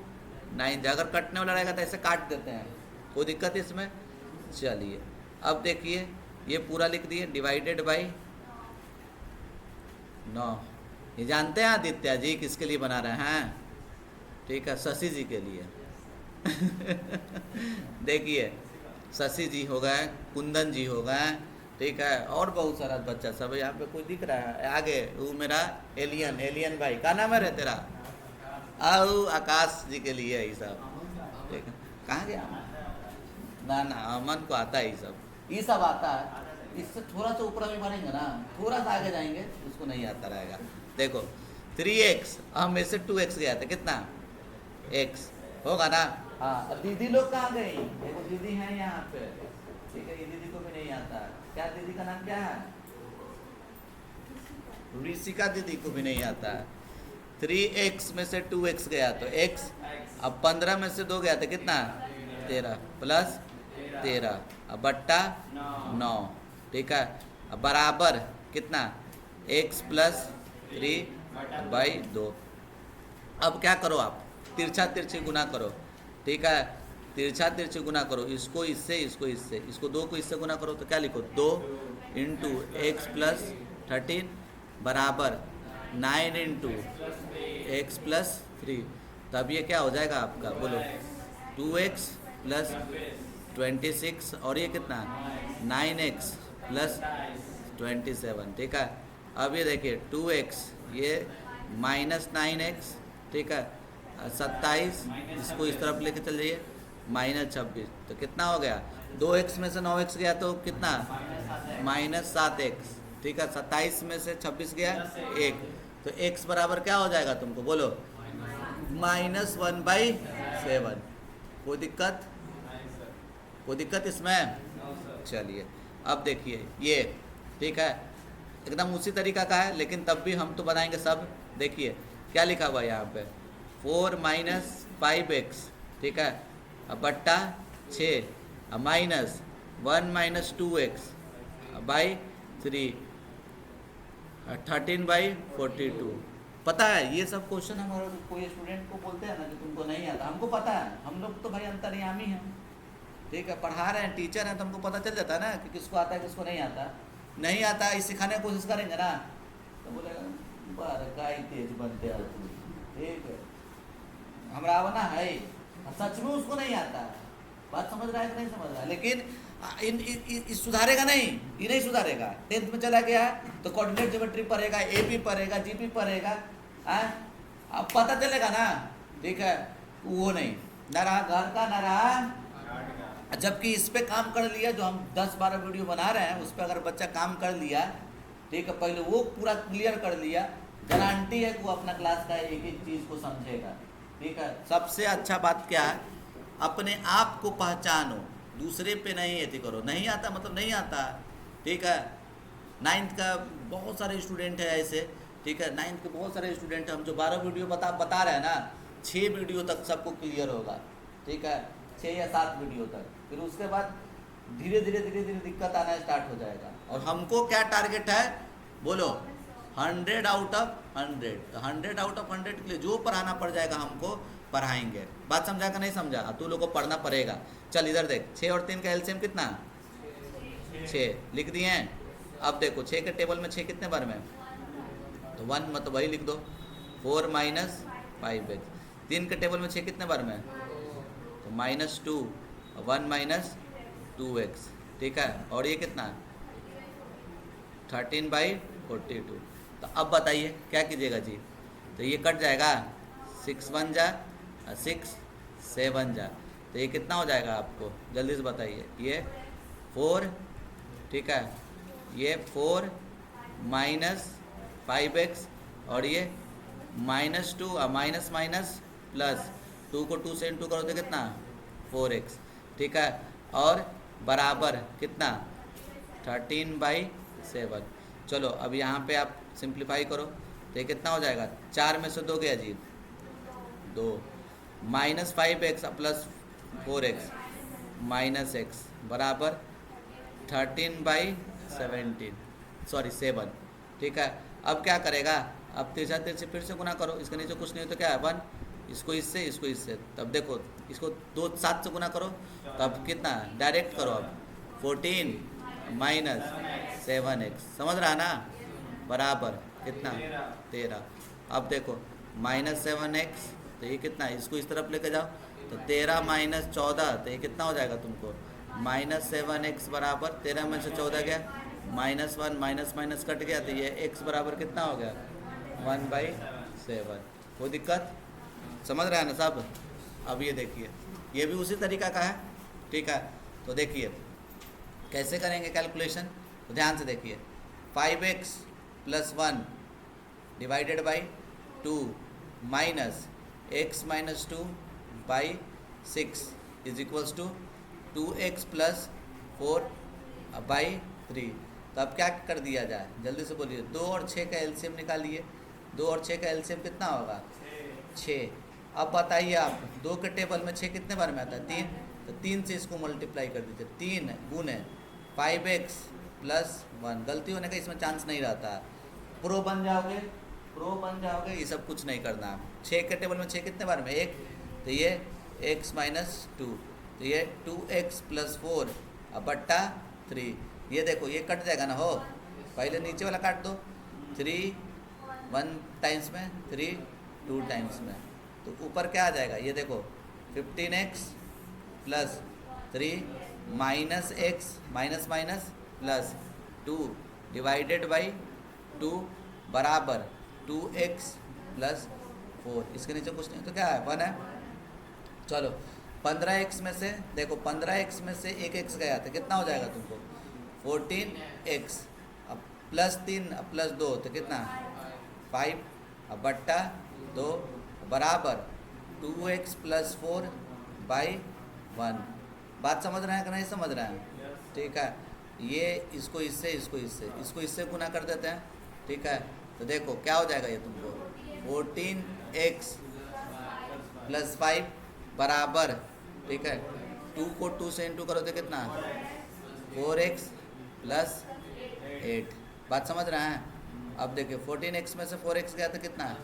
9 जा, अगर कटने वाला रहेगा तो ऐसे काट देते हैं, कोई दिक्कत इसमें। चलिए अब देखिए ये पूरा लिख दिए, डिवाइडेड बाई 9। ये जानते हैं आदित्य जी किसके लिए बना रहे हैं, ठीक है, शशि जी के लिए। देखिए शशि जी हो गए, कुंदन जी हो गए, ठीक है, और बहुत सारा बच्चा सब यहाँ पे कोई दिख रहा है आगे, वो मेरा एलियन भाई, क्या नाम है रे तेरा, आओ आकाश जी के लिए ये सब, ठीक है। कहाँ गया, ना ना अमन को आता है ये सब आता है। इससे थोड़ा सा ऊपर में बढ़ेंगे ना, थोड़ा सा आगे जाएंगे उसको नहीं आता रहेगा। देखो 3x, हम में से 2x गया था, कितना x होगा ना। हाँ अब दीदी लोग कहाँ गई, देखो दीदी हैं यहाँ पे, ठीक है, ये दीदी को भी नहीं आता। क्या दीदी का नाम क्या है, ऋषिका दीदी को भी नहीं आता है। 3x में से 2x गया तो x, अब 15 में से 2 गया था कितना, 13 प्लस 13, अब बट्टा 9, ठीक है। अब बराबर कितना, x + 3/2। अब क्या करो आप, तिरछा तिरछी गुना करो, ठीक है, तिरछा तिरछी गुना करो, इसको इससे, इसको इससे, इसको 2 को इससे गुना करो तो क्या लिखो, 2 × x + 13 बराबर 9 × x + 3। तब ये क्या हो जाएगा आपका, बोलो 2x + 26, और ये कितना 9x + 27, ठीक है। अब ये देखिए 2x, ये -9x, ठीक है, 27, इसको इस तरफ लेके चल जाइए, -26, तो कितना हो गया, 2x में से 9x गया तो कितना, -7x, ठीक है। 27 में से 26 गया 1, तो x बराबर क्या हो जाएगा तुमको, बोलो -1/7। कोई दिक्कत, कोई दिक्कत इसमें। चलिए अब देखिए ये, ठीक है, एकदम उसी तरीका का है, लेकिन तब भी हम तो बनाएंगे सब। देखिए क्या लिखा हुआ है यहाँ पे, 4 माइनस 5x, ठीक है, अब बट्टा 6 माइनस 1 माइनस 2x बाई 3, 13/42। पता है ये सब क्वेश्चन हम अगर कोई स्टूडेंट को बोलते हैं ना कि तुमको नहीं आता, हमको पता है, हम लोग तो भाई अंतर्यामी हैं, ठीक है, पढ़ा रहे हैं, टीचर हैं, तो हमको पता चल जाता है ना कि किसको आता है किसको नहीं आता। नहीं आता इस सिखाने की कोशिश करेंगे ना तो बोलेगा बारह तेज बनते हैं, ठीक है, हम रावणा है, सच में उसको नहीं आता है, बात समझ रहा है कि नहीं समझ रहा है। लेकिन इन सुधारेगा नहीं, ये नहीं सुधारेगा। 10th में चला गया तो कोऑर्डिनेट ज्योमेट्री पढ़ेगा, एपी पढ़ेगा, जीपी पढ़ेगा, अब पता चलेगा ना, ठीक है, वो नहीं, ना रहा घर का ना रहा। जबकि इस पे काम कर लिया, जो हम 10-12 वीडियो बना रहे हैं उस पर अगर बच्चा काम कर लिया, ठीक है, पहले वो पूरा क्लियर कर लिया, गारंटी है कि वो अपना क्लास का एक एक चीज़ को समझेगा, ठीक है। सबसे अच्छा बात क्या है, अपने आप को पहचानो, दूसरे पे नहीं एथी करो। नहीं आता मतलब नहीं आता, ठीक है। 9th का बहुत सारे स्टूडेंट है ऐसे, ठीक है, 9th के बहुत सारे स्टूडेंट हैं, हम जो 12 वीडियो बता रहे हैं ना, 6 वीडियो तक सबको क्लियर होगा, ठीक है, 6 या 7 वीडियो तक। फिर उसके बाद धीरे धीरे दिक्कत आना स्टार्ट हो जाएगा। और हमको क्या टारगेट है बोलो, 100 आउट ऑफ 100। तो 100 आउट ऑफ 100 के लिए जो पढ़ाना पड़ जाएगा हमको पढ़ाएंगे। बात समझा का नहीं समझा, तू लोग को पढ़ना पड़ेगा। चल इधर देख, 6 और 3 का एलसीएम कितना, 6 लिख दिए हैं। अब देखो 6 के टेबल में 6 कितने बार में, तो 1 मतलब वही लिख दो, 4 माइनस 5x। 3 के टेबल में 6 कितने बार में, तो -2, 1 माइनस 2x, ठीक है। और ये कितना, 13/42। तो अब बताइए क्या कीजिएगा जी, तो ये कट जाएगा, 6 1 जा 6 7 जा, तो ये कितना हो जाएगा आपको जल्दी से बताइए। ये 4, ठीक है, ये 4 माइनस 5x, और ये -2 माइनस माइनस प्लस 2 को 2 से इंटू करो तो कितना 4x, ठीक है, और बराबर कितना 13/7। चलो अब यहाँ पे आप सिंप्लीफाई करो तो ये कितना हो जाएगा, 4 में से 2 गया जी 2, -5x plus 4x minus x बराबर 13/17, सॉरी 7, ठीक है। अब क्या करेगा, अब तिरछा तिरछे फिर से गुना करो, इसके नीचे कुछ नहीं हो तो क्या है 1, इसको इससे, तब देखो इसको 2 7 से गुना करो, तब कितना डायरेक्ट करो, अब 14 माइनस 7x, समझ रहा ना, बराबर कितना 13। अब देखो -7x, तो ये कितना, इसको इस तरफ लेके जाओ तो 13 माइनस 14, तो ये कितना हो जाएगा तुमको -7x बराबर 13 में से 14 गया, -1 माइनस माइनस कट गया, तो ये x बराबर कितना हो गया 1/7। कोई दिक्कत, समझ रहा है ना सब। अब ये देखिए ये भी उसी तरीका का है, ठीक है। तो देखिए कैसे करेंगे कैलकुलेशन, तो ध्यान से देखिए, 5x + 1 divided by 2 minus x - 2 by 6 is equals to 2x + 4 by 3। तो अब क्या कर दिया जाए, जल्दी से बोलिए, 2 और 6 का एलसीएम निकालिए। 2 और 6 का एलसीएम कितना होगा 6। अब बताइए आप, 2 के टेबल में 6 कितने बार में आता है 3, तो 3 से इसको मल्टीप्लाई कर दीजिए, 3 गुने 5x + 1। गलती होने का इसमें चांस नहीं रहता, प्रो बन जाओगे, ये सब कुछ नहीं करना। 6 के टेबल में 6 कितने बार में 1, तो ये x - 2, तो ये 2x + 4 बट्टा 3। ये देखो ये कट जाएगा ना, हो पहले नीचे वाला काट दो, 3 1 टाइम्स में, 3 2 टाइम्स में, तो ऊपर क्या आ जाएगा, ये देखो 15x + 3 minus x minus minus plus 2 divided by 2 बराबर 2x + 4। इसके नीचे कुछ नहीं तो क्या है 1 है। चलो 15x में से देखो, 15x में से एक x गया तो कितना हो जाएगा तुमको 14x, अब +3 +2 तो कितना 5, अब बट्टा 2 बराबर 2x + 4 बाई 1। बात समझ रहे हैं कि नहीं समझ रहे हैं, ठीक है। ये इसको इससे इसको इससे गुना कर देते हैं, ठीक है। तो देखो क्या हो जाएगा ये तुमको 14x प्लस 5 बराबर, ठीक है, 2 को 2 से इंटू करो तो कितना 4x प्लस 8। बात समझ रहे हैं? अब देखिए 14x में से 4x गया तो कितना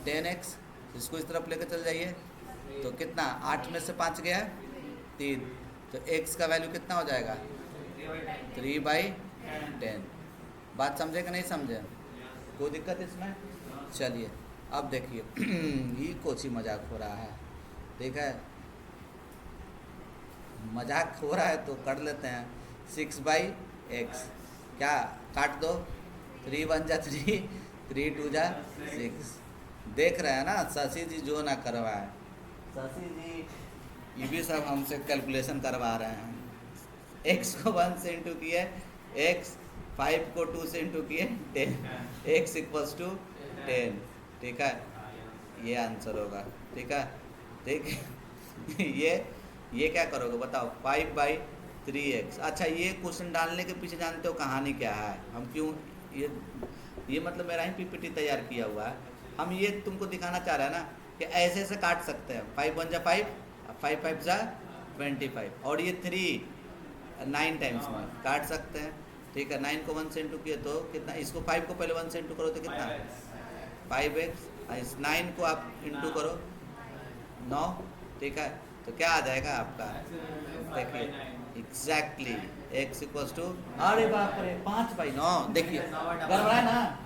10x, इसको इस तरफ लेकर चल जाइए तो कितना 8 में से 5 गया 3, तो x का वैल्यू कितना हो जाएगा 3/10। बात समझे कि नहीं समझे? कोई दिक्कत इसमें? चलिए अब देखिए ये कोची मजाक हो रहा है, ठीक है, मजाक हो रहा है तो कर लेते हैं 6/x, क्या काट दो 3 1 जा 3, 3 2 जा 6। देख रहे हैं ना शशि जी जो ना करवाए, शशि जी ये भी सब हमसे कैलकुलेशन करवा रहे हैं। x को 1 से इंटू किए, x 5 को 2 से इंटू किए 10, x इक्वल्स टू 10, ठीक है, ये आंसर होगा, ठीक है। ठीक ये क्या करोगे बताओ 5/3x। अच्छा ये क्वेश्चन डालने के पीछे जानते हो कहानी क्या है, हम क्यों ये मतलब मेरा ही पीपीटी तैयार किया हुआ है, हम ये तुमको दिखाना चाह रहे हैं ना कि ऐसे ऐसे काट सकते हैं, 5 1 जा 5, 5 5 जा 25, और ये 3 9 टाइम्स में काट सकते हैं, ठीक है। 9 को 1 से इंटू किए तो कितना, इसको 5 को पहले 1 से इंटू करो तो कितना 5x, इस 9 को आप इंटू करो 9, ठीक है, तो क्या आ जाएगा आपका, देखिए एग्जैक्टली x इक्वल्स टू, अरे बाप रे 5/9। देखिए गड़बड़ा ना,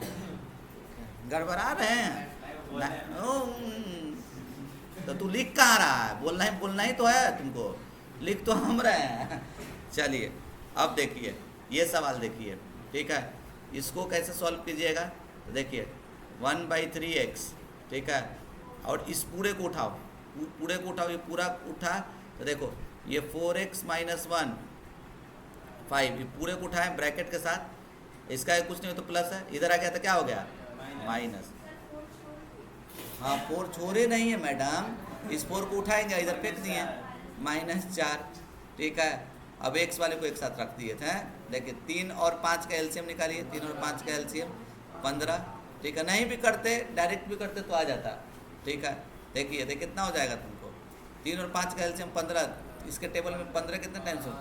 गड़बड़ा रहे हैं तो तू लिख कहाँ रहा है, बोलना ही तो है तुमको, लिख तो हम रहे हैं। चलिए अब देखिए ये सवाल देखिए, ठीक है, इसको कैसे सॉल्व कीजिएगा, तो देखिए 1/3x, ठीक है, और इस पूरे को उठाओ, ये पूरा उठा तो देखो ये 4x माइनस 1 5, ये पूरे को उठाएं ब्रैकेट के साथ, इसका कुछ नहीं हो तो प्लस है, इधर आ गया तो क्या हो गया माइनस। हाँ 4 छोड़े नहीं है मैडम, इस 4 को उठाएंगे इधर फेंक दिए -4, ठीक है। अब x वाले को एक साथ रख दिए थे, देखिए 3 और 5 का एलसीएम निकालिए, 3 और 5 का एलसीएम 15, ठीक है, नहीं भी करते डायरेक्ट भी करते तो आ जाता, ठीक है। देखिए कितना हो जाएगा तुमको 3 और 5 का एलसीएम 15, इसके टेबल में 15 कितने टाइम्स हो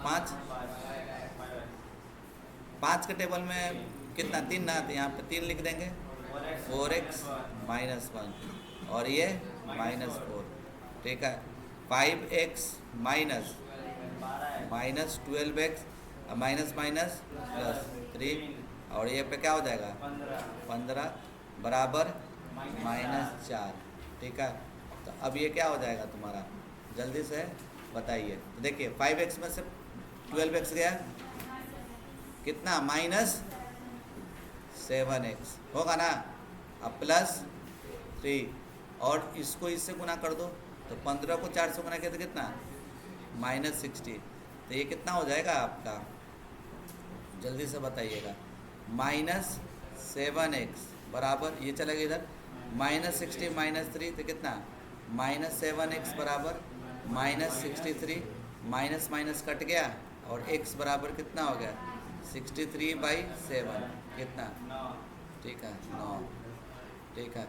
5 के टेबल में कितना 3 ना, तो यहाँ पे 3 लिख देंगे 4x माइनस 1 और ये -4, ठीक है, 5x minus 12x minus plus 3, और ये पे क्या हो जाएगा 15 बराबर -4, ठीक है। तो अब ये क्या हो जाएगा तुम्हारा, जल्दी से बताइए। तो देखिए 5x में से 12x गया कितना -7x होगा ना, अब +3 और इसको इससे गुना कर दो तो 15 को 4 से गुना किया तो कितना -60, तो ये कितना हो जाएगा आपका, जल्दी से बताइएगा, -7x बराबर, ये चलेगा इधर -60 -3 तो कितना -7x बराबर -63, माइनस माइनस कट गया और x बराबर कितना हो गया 63/7, कितना, ठीक है 9, ठीक है,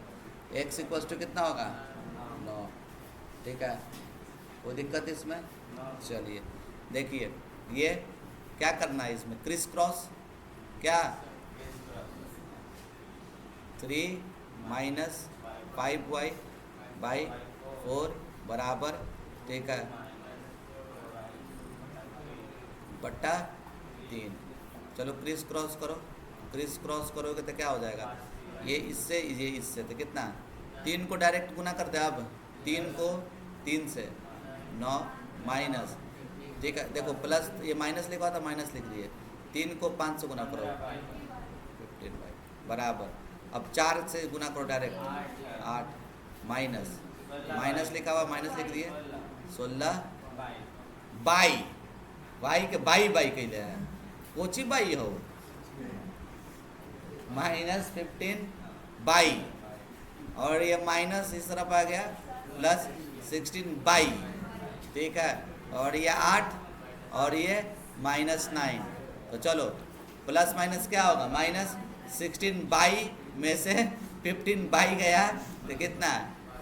x इक्वल्स टू कितना होगा 9, ठीक है, कोई दिक्कत इसमें? चलिए देखिए ये क्या करना है इसमें, क्रिस क्रॉस, क्या 3 माइनस 5y/4 बराबर, ठीक है, बट्टा 3। चलो क्रिस क्रॉस करो, क्रिस क्रॉस करोगे तो क्या हो जाएगा, ये इससे तो कितना 3 को डायरेक्ट गुना कर दे, अब 3 को 3 से 9 माइनस, ठीक है, देखो प्लस ये माइनस लिखा था माइनस लिख दिए, 3 को 5 से गुना करो 15 बराबर, अब 4 से गुना करो डायरेक्ट 8 माइनस माइनस लिखा हुआ माइनस लिख दिए 16 बाई के बाई कैले है कोची बाई हो -15 बाई, और ये माइनस इस तरफ आ गया +16 बाई, ठीक है, और ये 8 और ये -9, तो चलो प्लस माइनस क्या होगा, माइनस 16 बाई में से 15 बाई गया तो कितना,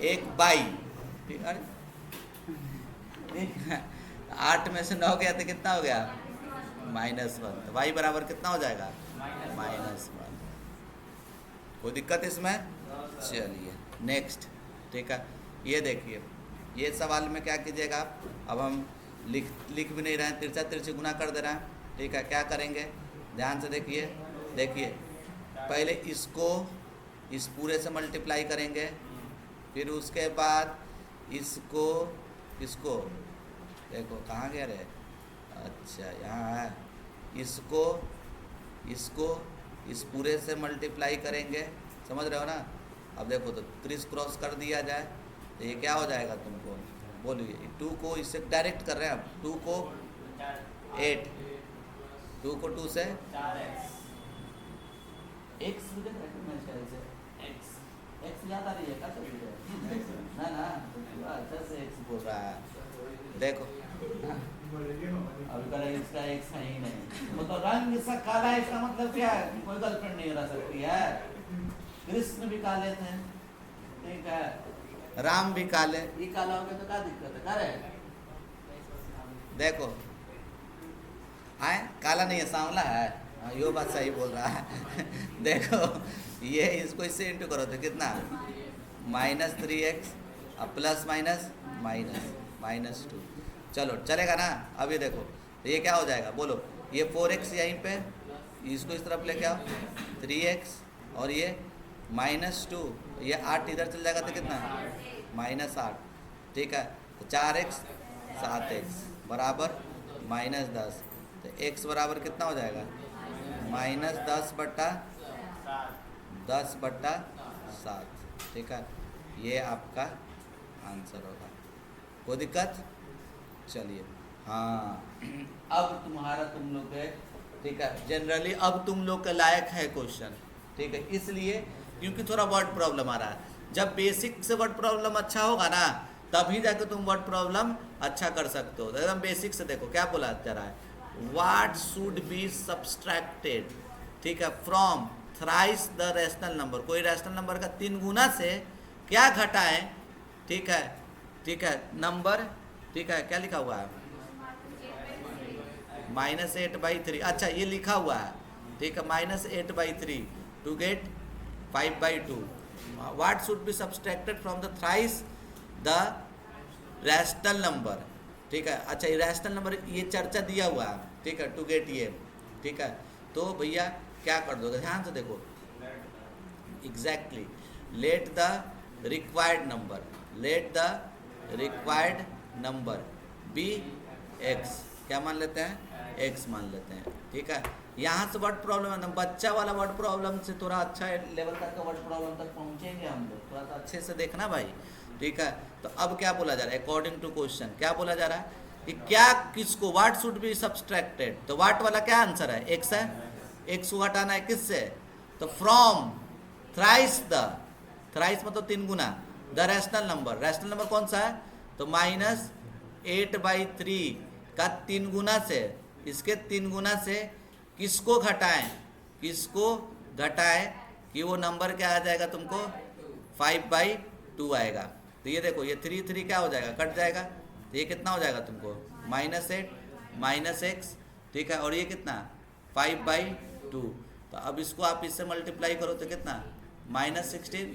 1 बाई, ठीक है। 8 में से 9 गया तो कितना हो गया, -1। तो y बराबर कितना हो जाएगा, -1। कोई दिक्कत इसमें? चलिए नेक्स्ट, ठीक है। ये देखिए, ये सवाल में क्या कीजिएगा आप, अब हम लिख भी नहीं रहे हैं, तिरछा तिरछी गुना कर दे रहे हैं, ठीक है। क्या करेंगे, ध्यान से देखिए, पहले इसको इस पूरे से मल्टीप्लाई करेंगे, फिर उसके बाद इसको देखो कहाँ गया रे, अच्छा यहाँ है, इसको इस पूरे से मल्टीप्लाई करेंगे, समझ रहे हो ना। अब देखो तो क्रिस क्रॉस कर दिया जाए तो ये क्या हो जाएगा तुमको, बोलिए। 2 को इससे डायरेक्ट कर रहे हैं, अब 2 को 8, 2 को 2 से x याद आ रही है, क्या चल रही है ना अच्छा से x बोल रहा है, देखो अभी कह रहे इसका x है ही नहीं, मतलब रंग इसका काला है, इसका मतलब क्या है, कोई गर्लफ्रेंड नहीं रह सकती है। कृष्ण भी काले थे, ठीक है, राम भी काले, ये काला हो गया तो क्या दिक्कत है, करे देखो आए, काला नहीं है, सांवला है, यो बात सही बोल रहा है। देखो ये इसको इससे इंटू करो तो कितना, -3x प्लस -2, चलो चलेगा ना। अब ये देखो तो ये क्या हो जाएगा, बोलो, ये 4x यहीं पे, इसको इस तरफ लेके आओ, 3x और ये -2, ये 8 इधर चल जाएगा तो कितना, -8, ठीक है। तो 4x 7x बराबर -10, तो x बराबर कितना हो जाएगा, -10/7, ठीक है। ये आपका आंसर होगा, कोई दिक्कत? चलिए हाँ, अब तुम लोग के, ठीक है, जनरली अब तुम लोग के लायक है क्वेश्चन, ठीक है, इसलिए क्योंकि थोड़ा वर्ड प्रॉब्लम आ रहा है। जब बेसिक से वर्ड प्रॉब्लम अच्छा होगा ना, तभी जाकर तुम वर्ड प्रॉब्लम अच्छा कर सकते हो। एकदम बेसिक से देखो क्या बोला जा रहा है, व्हाट शुड बी सब्सट्रैक्टेड, ठीक है, from thrice the rational number, कोई रैशनल नंबर का 3 गुना से क्या घटाएं, ठीक है, नंबर, ठीक है, क्या लिखा हुआ है, -8/3, अच्छा ये लिखा हुआ है, ठीक है, -8/3 to get 5/2। What should be subtracted from the thrice the rational number, ठीक है। अच्छा ये रैशनल नंबर, ये चर्चा दिया हुआ है, ठीक है, टू गेट ये, ठीक है। तो भैया क्या कर दोगे, ध्यान से देखो, exactly let the required number be x, क्या मान लेते हैं, x मान लेते हैं, ठीक है। यहाँ से वर्ड प्रॉब्लम है, बच्चा वाला वर्ड प्रॉब्लम से थोड़ा अच्छा लेवल तक का वर्ड प्रॉब्लम तक पहुँचेंगे हम लोग, थोड़ा सा अच्छे से देखना भाई, ठीक है। तो अब क्या बोला जा रहा है, अकॉर्डिंग टू क्वेश्चन क्या बोला जा रहा है कि क्या किसको, व्हाट शुड बी सब्सट्रैक्टेड, तो व्हाट वाला क्या आंसर है, x है, x को हटाना है किससे, तो फ्रॉम थ्राइस मतलब 3 गुना, द रैशनल नंबर कौन सा है, तो -8/3 का 3 गुना से, इसके 3 गुना से किसको घटाएं कि वो नंबर क्या आ जाएगा तुमको, 5/2 आएगा। तो ये देखो ये 3 क्या हो जाएगा, कट जाएगा, तो ये कितना हो जाएगा तुमको, -8 -x, ठीक है, और ये कितना 5/2। तो अब इसको आप इससे मल्टीप्लाई करो तो कितना, -16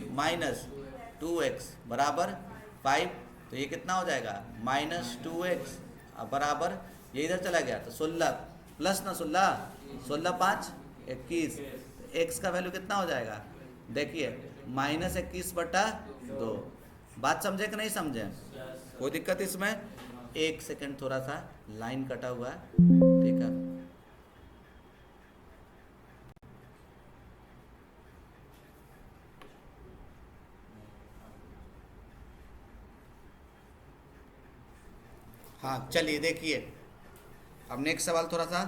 -2x बराबर 5, तो ये कितना हो जाएगा, -2x बराबर, ये इधर चला गया तो 16 प्लस ना 16 5 21, x का वैल्यू कितना हो जाएगा, देखिए -21/2। बात समझे कि नहीं समझे, कोई दिक्कत इसमें? 1 सेकंड, थोड़ा सा लाइन कटा हुआ है, ठीक है। हाँ चलिए देखिए, अब नेक्स्ट सवाल थोड़ा सा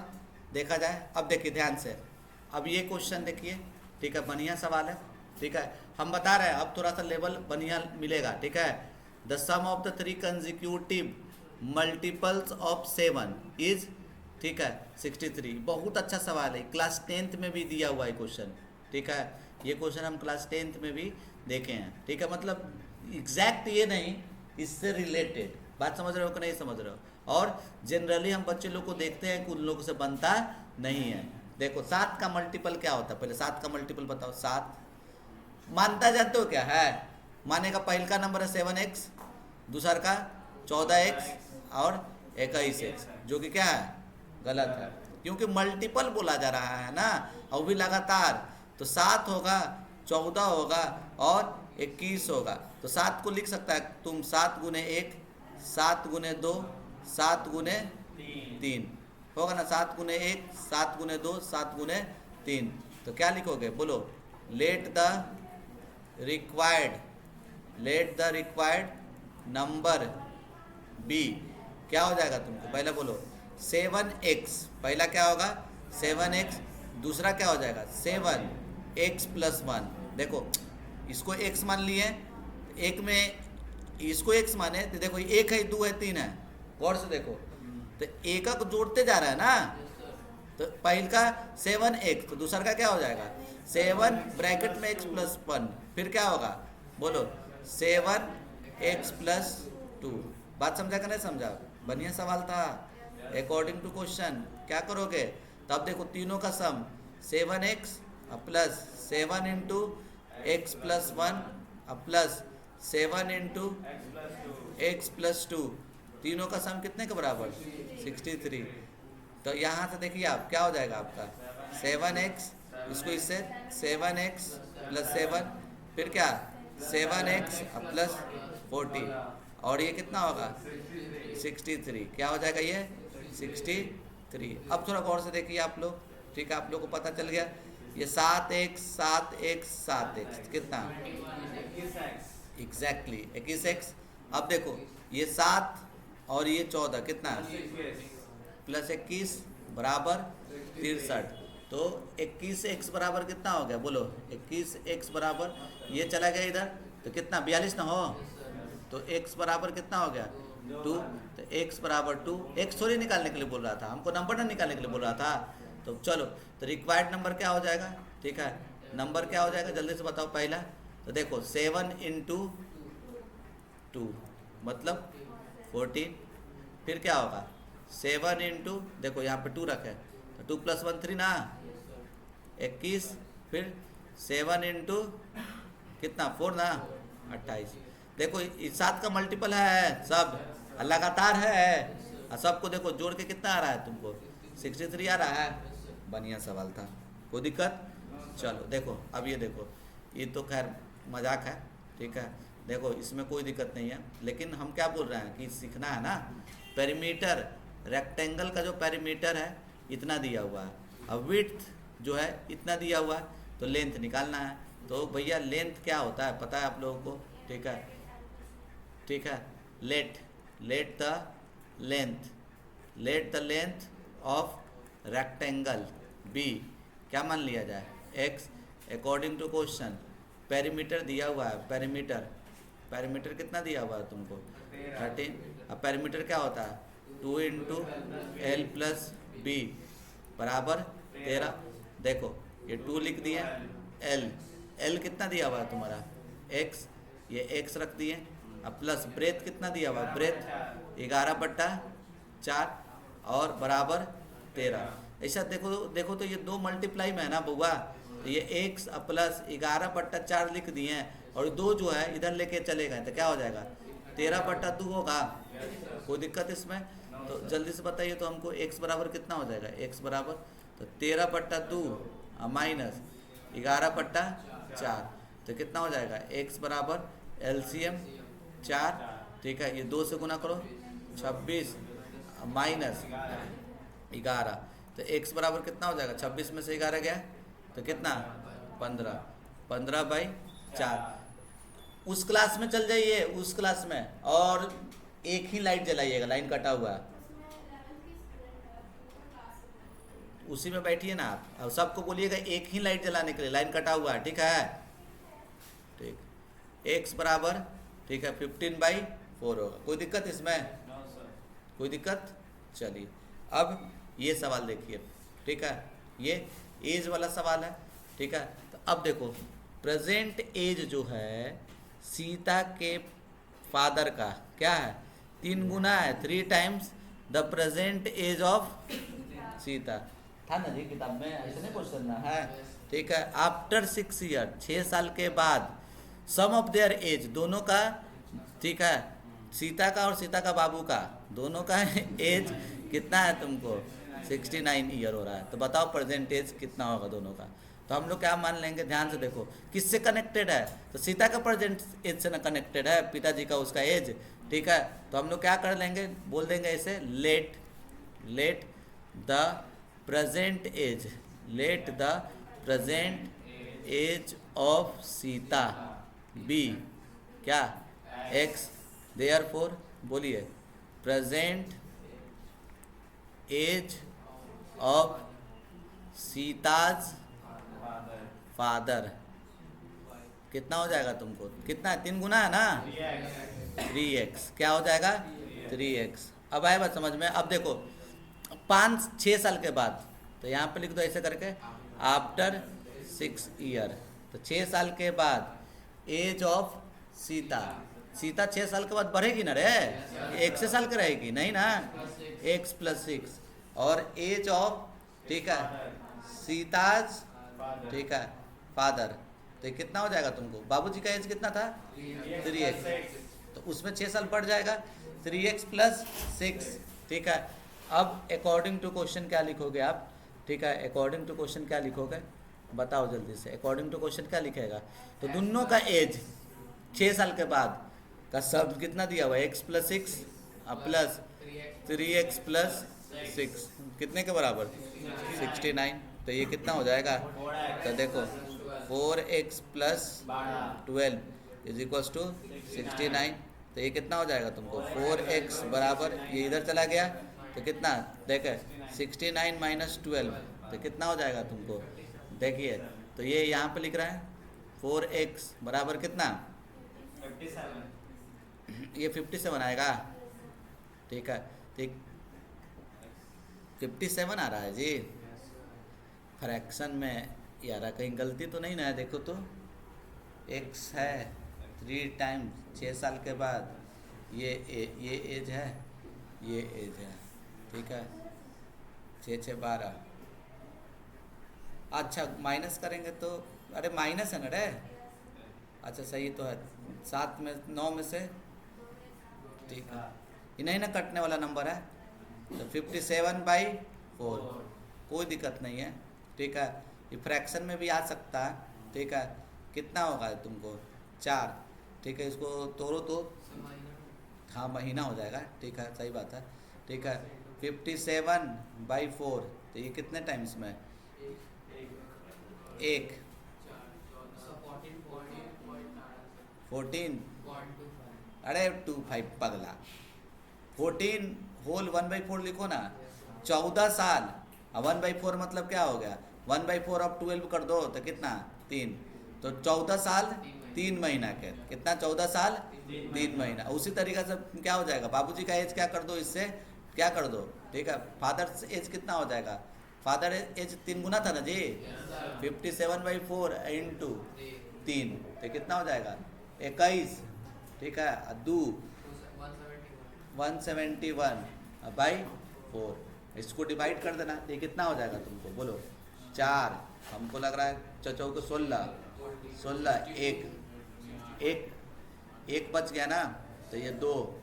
देखा जाए। अब देखिए ध्यान से, अब ये क्वेश्चन देखिए, ठीक है, बढ़िया सवाल है, ठीक है। हम बता रहे हैं अब थोड़ा सा लेवल बढ़िया मिलेगा, ठीक है। The sum of the 3 consecutive multiples of 7 is ठीक है 63। बहुत अच्छा सवाल है, क्लास 10th में भी दिया हुआ है क्वेश्चन, ठीक है। ये क्वेश्चन हम क्लास 10th में भी देखे हैं, ठीक है। मतलब एग्जैक्ट ये नहीं, इससे रिलेटेड बात समझ रहे हो कि नहीं समझ रहे हो। और जनरली हम बच्चे लोग को देखते हैं कि उन लोगों से बनता नहीं है। देखो 7 का मल्टीपल क्या होता है, पहले 7 का मल्टीपल बताओ। 7 मानता जानते हो क्या है, माने का पहल का नंबर है 7x, दूसरा का 14x और 21x, जो कि क्या है गलत है, क्योंकि मल्टीपल बोला जा रहा है ना, और भी लगातार। तो 7 होगा, 14 होगा और 21 होगा। तो 7 को लिख सकता है तुम 7 गुने 1, 7 गुने 2, 7 गुने 3 होगा ना, 7 गुने 1, 7 गुने 2, 7 गुने 3। तो क्या लिखोगे बोलो, let the required number be. क्या हो जाएगा तुमको, पहले बोलो 7x, पहला क्या होगा 7x, दूसरा क्या हो जाएगा 7x प्लस 1। देखो इसको x मान लिए, एक में इसको x माने तो देखो 1 है 2 है 3 है, गौर से देखो। तो एक को जोड़ते जा रहा है ना, तो पहल का 7x, तो दूसरा का क्या हो जाएगा 7 ब्रैकेट में x प्लस 1, फिर क्या होगा बोलो 7x प्लस 2। बात समझा कि नहीं समझा, बढ़िया सवाल था अकॉर्डिंग टू क्वेश्चन। क्या करोगे तब देखो, तीनों का सम 7x plus 7 into x plus 1 plus 7 into x plus 2, तीनों का सम कितने के बराबर 63। तो यहाँ से देखिए आप क्या हो जाएगा आपका 7x, इसको इससे 7x प्लस 7, फिर क्या 7x प्लस 40, और ये कितना होगा 63। क्या हो जाएगा ये 63। अब थोड़ा गौर से देखिए आप लोग, ठीक है, आप लोग को पता चल गया ये 7x 7x 7x कितना एग्जैक्टली 21x। अब देखो ये 7 और ये 14 कितना प्लस 21 बराबर 63। तो 21x बराबर कितना हो गया बोलो, 21x बराबर ये चला गया इधर, तो कितना 42 ना हो, तो x बराबर कितना हो गया 2। तो x बराबर 2, x थोड़ी निकालने के लिए बोल रहा था, हमको नंबर ना निकालने के लिए बोल रहा था। तो चलो, तो रिक्वायर्ड नंबर क्या हो जाएगा, ठीक है, नंबर क्या हो जाएगा जल्दी से बताओ पहला। तो देखो 7 इंटू 2 मतलब 14, फिर क्या होगा 7 इंटू, देखो यहाँ पे 2 रखे, तो 2 प्लस 1 3 ना 21, फिर 7 इंटू कितना 4 ना 28। देखो इस 7 का मल्टीपल है सब, लगातार है, और सबको देखो जोड़ के कितना आ रहा है तुमको 63 आ रहा है। बढ़िया सवाल था, कोई दिक्कत। चलो देखो अब ये देखो, ये तो खैर मजाक है, ठीक है, देखो इसमें कोई दिक्कत नहीं है, लेकिन हम क्या बोल रहे हैं कि सीखना है ना, पेरीमीटर रेक्टेंगल का जो पेरीमीटर है इतना दिया हुआ है, अब विड्थ जो है इतना दिया हुआ है, तो लेंथ निकालना है। तो भैया लेंथ क्या होता है पता है आप लोगों को, ठीक है, ठीक है, let the length of rectangle be, क्या मान लिया जाए x according to question. Perimeter दिया हुआ है, पेरीमीटर कितना दिया हुआ है तुमको 13। अब पेरीमीटर क्या होता है 2 इंटू एल प्लस बी बराबर 13। देखो ये 2 लिख दिए, एल कितना दिया हुआ है तुम्हारा x, ये x रख दिए, अब प्लस ब्रेथ कितना दिया हुआ है, ब्रेथ 11/4 और बराबर 13। ऐसा देखो तो ये 2 मल्टीप्लाई में है ना बउआ, तो ये x प्लस 11/4 लिख दिए हैं, और 2 जो है इधर लेके चले गए, तो क्या हो जाएगा 13/2 होगा। कोई दिक्कत इसमें, तो जल्दी से बताइए तो हमको x बराबर कितना हो जाएगा, x बराबर तो 13/2 माइनस 11/4, तो कितना हो जाएगा x बराबर LCM 4, ठीक है, ये 2 से गुना करो 26 माइनस 11, तो x बराबर कितना हो जाएगा 26 में से 11 गया तो कितना 15/4। उस क्लास में चल जाइए, उस क्लास में, और एक ही लाइट जलाइएगा, लाइन कटा हुआ है, उसी में बैठिए ना आप, और सबको बोलिएगा एक ही लाइट जलाने के लिए, लाइन कटा हुआ है, ठीक है, ठीक, x बराबर ठीक है 15/4 होगा। कोई दिक्कत इसमें, कोई दिक्कत। चलिए अब ये सवाल देखिए, ठीक है, ये एज वाला सवाल है, ठीक है। तो अब देखो प्रेजेंट एज जो है सीता के फादर का क्या है, 3 गुना है, 3 times the present age of Sita. था ना जी किताब में, ऐसे नहीं क्वेश्चन ना है, ठीक है। आफ्टर 6 ईयर, 6 साल के बाद, सम ऑफ देयर एज, दोनों का, ठीक है, सीता का और सीता का बाबू का, दोनों का एज कितना है तुमको, 69 ईयर हो रहा है। तो बताओ प्रेजेंट एज कितना होगा दोनों का। तो हम लोग क्या मान लेंगे, ध्यान से देखो किससे कनेक्टेड है, तो सीता का प्रेजेंट एज से ना कनेक्टेड है, पिताजी का उसका एज, ठीक है। तो हम लोग क्या कर लेंगे, बोल देंगे इसे let the present age, let the present age of Sita be क्या, एक्स। देयरफॉर बोलिए present age of Sita's father कितना हो जाएगा तुमको, कितना है, 3 गुना है ना, 3x, क्या हो जाएगा 3x। अब आए बात समझ में। अब देखो 5-6 साल के बाद, तो यहाँ पे लिख दो ऐसे करके, आफ्टर 6 ईयर, तो 6 साल के बाद एज ऑफ सीता, सीता 6 साल के बाद बढ़ेगी ना रे, 1 साल की रहेगी नहीं ना, x + 6, और एज ऑफ, ठीक है, सीताज, ठीक है, फादर, तो कितना हो जाएगा तुमको, बाबूजी का एज कितना था 3x, तो उसमें 6 साल बढ़ जाएगा, 3x + 6, ठीक है। अब अकॉर्डिंग टू क्वेश्चन क्या लिखोगे आप, ठीक है, अकॉर्डिंग टू क्वेश्चन क्या लिखोगे, बताओ जल्दी से, अकॉर्डिंग टू क्वेश्चन क्या लिखेगा। तो दोनों का एज 6 साल के बाद का सब कितना दिया हुआ है, x + 6 प्लस 3x + 6 कितने के बराबर, 69। तो ये कितना हो जाएगा, तो देखो 4x + 12 = 69। तो ये कितना हो जाएगा तुमको, 4x बराबर, ये इधर चला गया तो कितना, देखे 69 - 12, तो कितना हो जाएगा तुमको, देखिए। तो ये यहाँ पे लिख रहा है 4x बराबर कितना, 57, ये 57 आएगा, ठीक है, ठीक 57 आ रहा है जी। फ्रैक्शन में यार कहीं गलती तो नहीं ना है, देखो तो x है 3 टाइम्स 6 साल के बाद, ये एज है, ये एज है, ठीक है, 6 6 12, अच्छा माइनस करेंगे तो, अरे माइनस है ना रे, अच्छा सही तो है, 7 में 9 में से, ठीक है, ये नहीं ना कटने वाला नंबर है, तो 57/4, कोई दिक्कत नहीं है, ठीक है। ये फ्रैक्शन में भी आ सकता है, ठीक है, कितना होगा तुमको 4, ठीक है, इसको तोड़ो तो, हाँ महीना हो जाएगा, ठीक है, सही बात है, ठीक है। 57/4, तो ये कितने टाइम्स में, 1 14, अरे 25 पगला, 14 होल 1/4 लिखो ना, 14 साल, 1/4 मतलब क्या हो गया, 1/4 अब 12 कर दो तो कितना 3, तो 14 साल 3 महीना के, कितना 14 साल 3 महीना। उसी तरीक़े से क्या हो जाएगा, बाबूजी का एज क्या कर दो, इससे क्या कर दो, ठीक है, फादर एज कितना हो जाएगा, फादर एज 3 गुना था ना जी, 57/4 × 3, तो कितना हो जाएगा 21, ठीक है, 2 171/4, इसको डिवाइड कर देना, ये कितना हो जाएगा तुमको, बोलो 4, हमको लग रहा है चचौ को 16 एक बच गया ना, तो ये 2,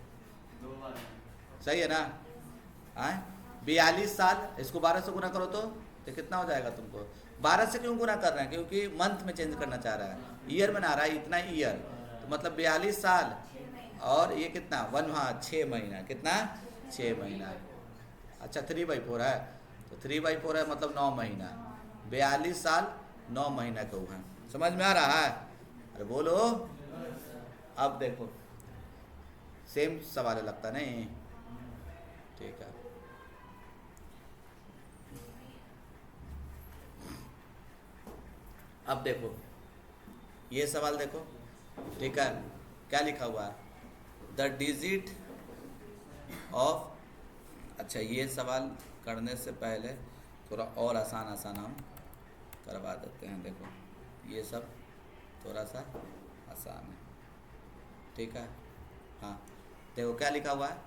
सही है ना, हाँ 42 साल, इसको 12 से गुना करो तो कितना हो जाएगा तुमको, 12 से क्यों गुना कर रहे हैं, क्योंकि मंथ में चेंज करना चाह रहा है, ईयर में ना आ रहा है, इतना ईयर, तो मतलब 42 साल और ये कितना 1, हाँ 6 महीना, कितना 6 महीना, अच्छा 3/4 है, तो 3/4 है मतलब 9 महीना, 42 साल 9 महीना का हुआ, समझ में आ रहा है, अरे बोलो। अब देखो सेम सवाल लगता नहीं, ठीक है, अब देखो ये सवाल देखो, ठीक है, क्या लिखा हुआ है, द डिजिट ऑफ, अच्छा ये सवाल करने से पहले थोड़ा और आसान आसान हम करवा देते हैं। देखो ये सब थोड़ा सा आसान है, ठीक है। हाँ देखो क्या लिखा हुआ है,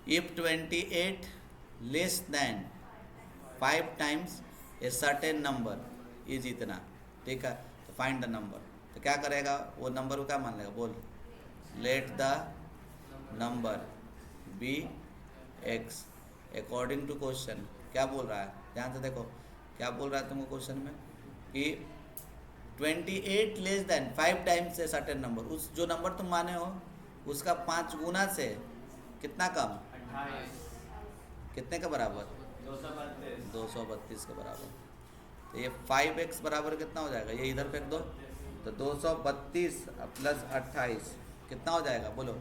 if 28 less than 5 times a certain number is इतना, ठीक है। तो फाइंड द नंबर, तो क्या करेगा वो नंबर को क्या मान लेगा, बोल, let the number be x according to question. क्या बोल रहा है, ध्यान से देखो क्या बोल रहा है तुमको क्वेश्चन में कि 28 less than 5 times a certain number, उस जो नंबर तुम माने हो उसका 5 गुना से कितना कम,
28
कितने के बराबर, 232 के बराबर। तो ये 5x बराबर कितना हो जाएगा, ये इधर फेंक दो, तो 232 प्लस 28 कितना हो जाएगा, बोलो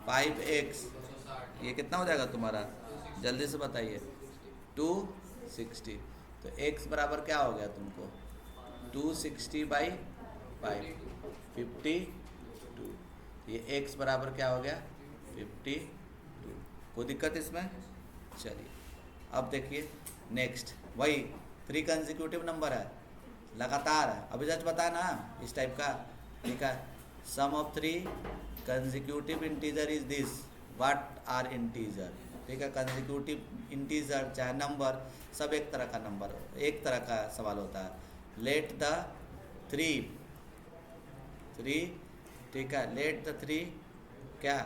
5x, ये कितना हो जाएगा तुम्हारा, जल्दी से बताइए, 260। तो x बराबर क्या हो गया तुमको, 260 बाई 5, 52। ये x बराबर क्या हो गया, 52। कोई दिक्कत इसमें, चलिए अब देखिए नेक्स्ट, वही 3 कंसेक्यूटिव नंबर है, लगातार है, अभी जस्ट बताया ना इस टाइप का, ठीक है। Sum of 3 consecutive integer is this, what are integer, ठीक है। कंसेक्यूटिव इंटीजर चाहे नंबर सब एक तरह का नंबर, एक तरह का सवाल होता है। लेट द 3, ठीक है, लेट द 3 क्या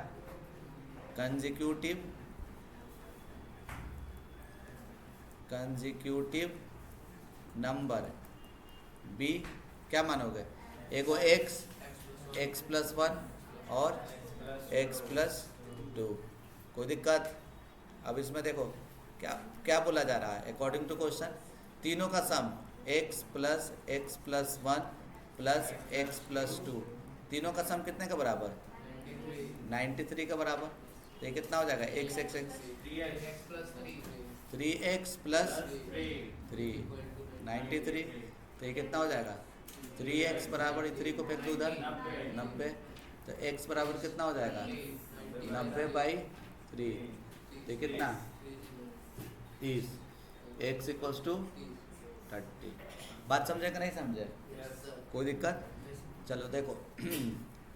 कंसेक्यूटिव नंबर बी, क्या मानोगे, एगो x प्लस 1 और x प्लस 2, कोई दिक्कत। अब इसमें देखो क्या क्या बोला जा रहा है, अकॉर्डिंग टू क्वेश्चन तीनों का सम x plus 1 plus x plus 2, तीनों का सम कितने के बराबर, 93 के बराबर। तो ये कितना हो जाएगा, x 3x प्लस 3 93। तो ये कितना हो जाएगा, 3x बराबर 3 को फेंक दो उधर, 90। तो x बराबर कितना हो जाएगा, 90 बाई 3, तो कितना 30, x इक्वल्स टू 30। बात समझे कि नहीं समझे, कोई दिक्कत। चलो देखो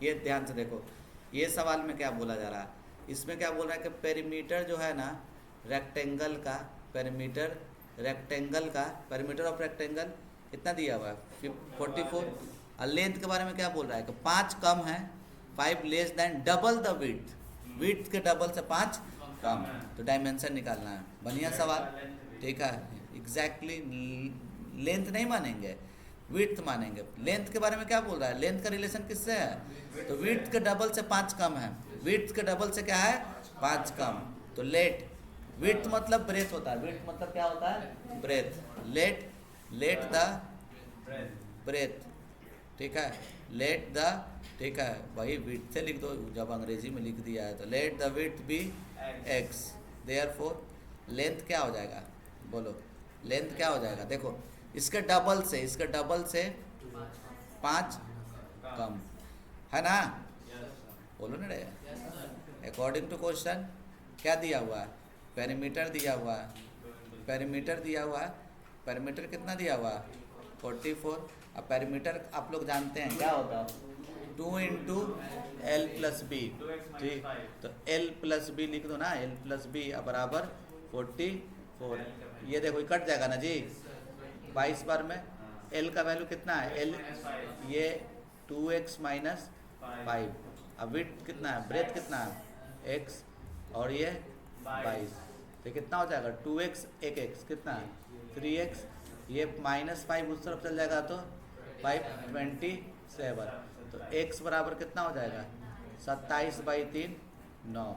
ये ध्यान से देखो, ये सवाल में क्या बोला जा रहा है, इसमें क्या बोल रहा है कि पेरीमीटर जो है ना रेक्टेंगल का, पेरीमीटर ऑफ रेक्टेंगल कितना दिया हुआ है, 44। और लेंथ के बारे में क्या बोल रहा है कि 5 कम है, 5 less than double the width के डबल से 5 कम, तो डायमेंशन निकालना है। बढ़िया सवाल, ठीक है, एग्जैक्टली लेंथ नहीं मानेंगे, विड्थ मानेंगे। लेंथ के बारे में क्या बोल रहा है, लेंथ का रिलेशन किससे है, तो विड्थ के डबल से 5 कम है, विड्थ के डबल से क्या है 5 कम। तो लेट, विड्थ मतलब ब्रेथ होता है, विड्थ मतलब क्या होता है, ब्रेथ। लेट द ब्रेथ, ठीक है, लेट द, ठीक है, वही विड्थ से लिख दो, जब अंग्रेजी में लिख दिया है तो let the width be x, therefore length क्या हो जाएगा, बोलो लेंथ क्या हो जाएगा, देखो इसके डबल से 5 कम है ना, बोलो ना रे। अकॉर्डिंग टू क्वेश्चन क्या दिया हुआ है, पेरीमीटर दिया हुआ है, पेरीमीटर कितना दिया हुआ है, 44। अब पेरीमीटर आप लोग जानते हैं क्या होता है, 2 इंटू एल प्लस बी, ठीक, तो एल प्लस बी लिख दो ना, एल प्लस बी बराबर 44। ये देखो कट जाएगा ना जी 22 बार में, एल का वैल्यू कितना है, एल ये 2x माइनस 5, अब विड्थ कितना है, ब्रेथ कितना है x, और ये 22, तो कितना हो जाएगा 2x 1x कितना है 3x, ये -5 उस तरफ चल जाएगा तो 527, तो x बराबर कितना हो जाएगा 27/3 9,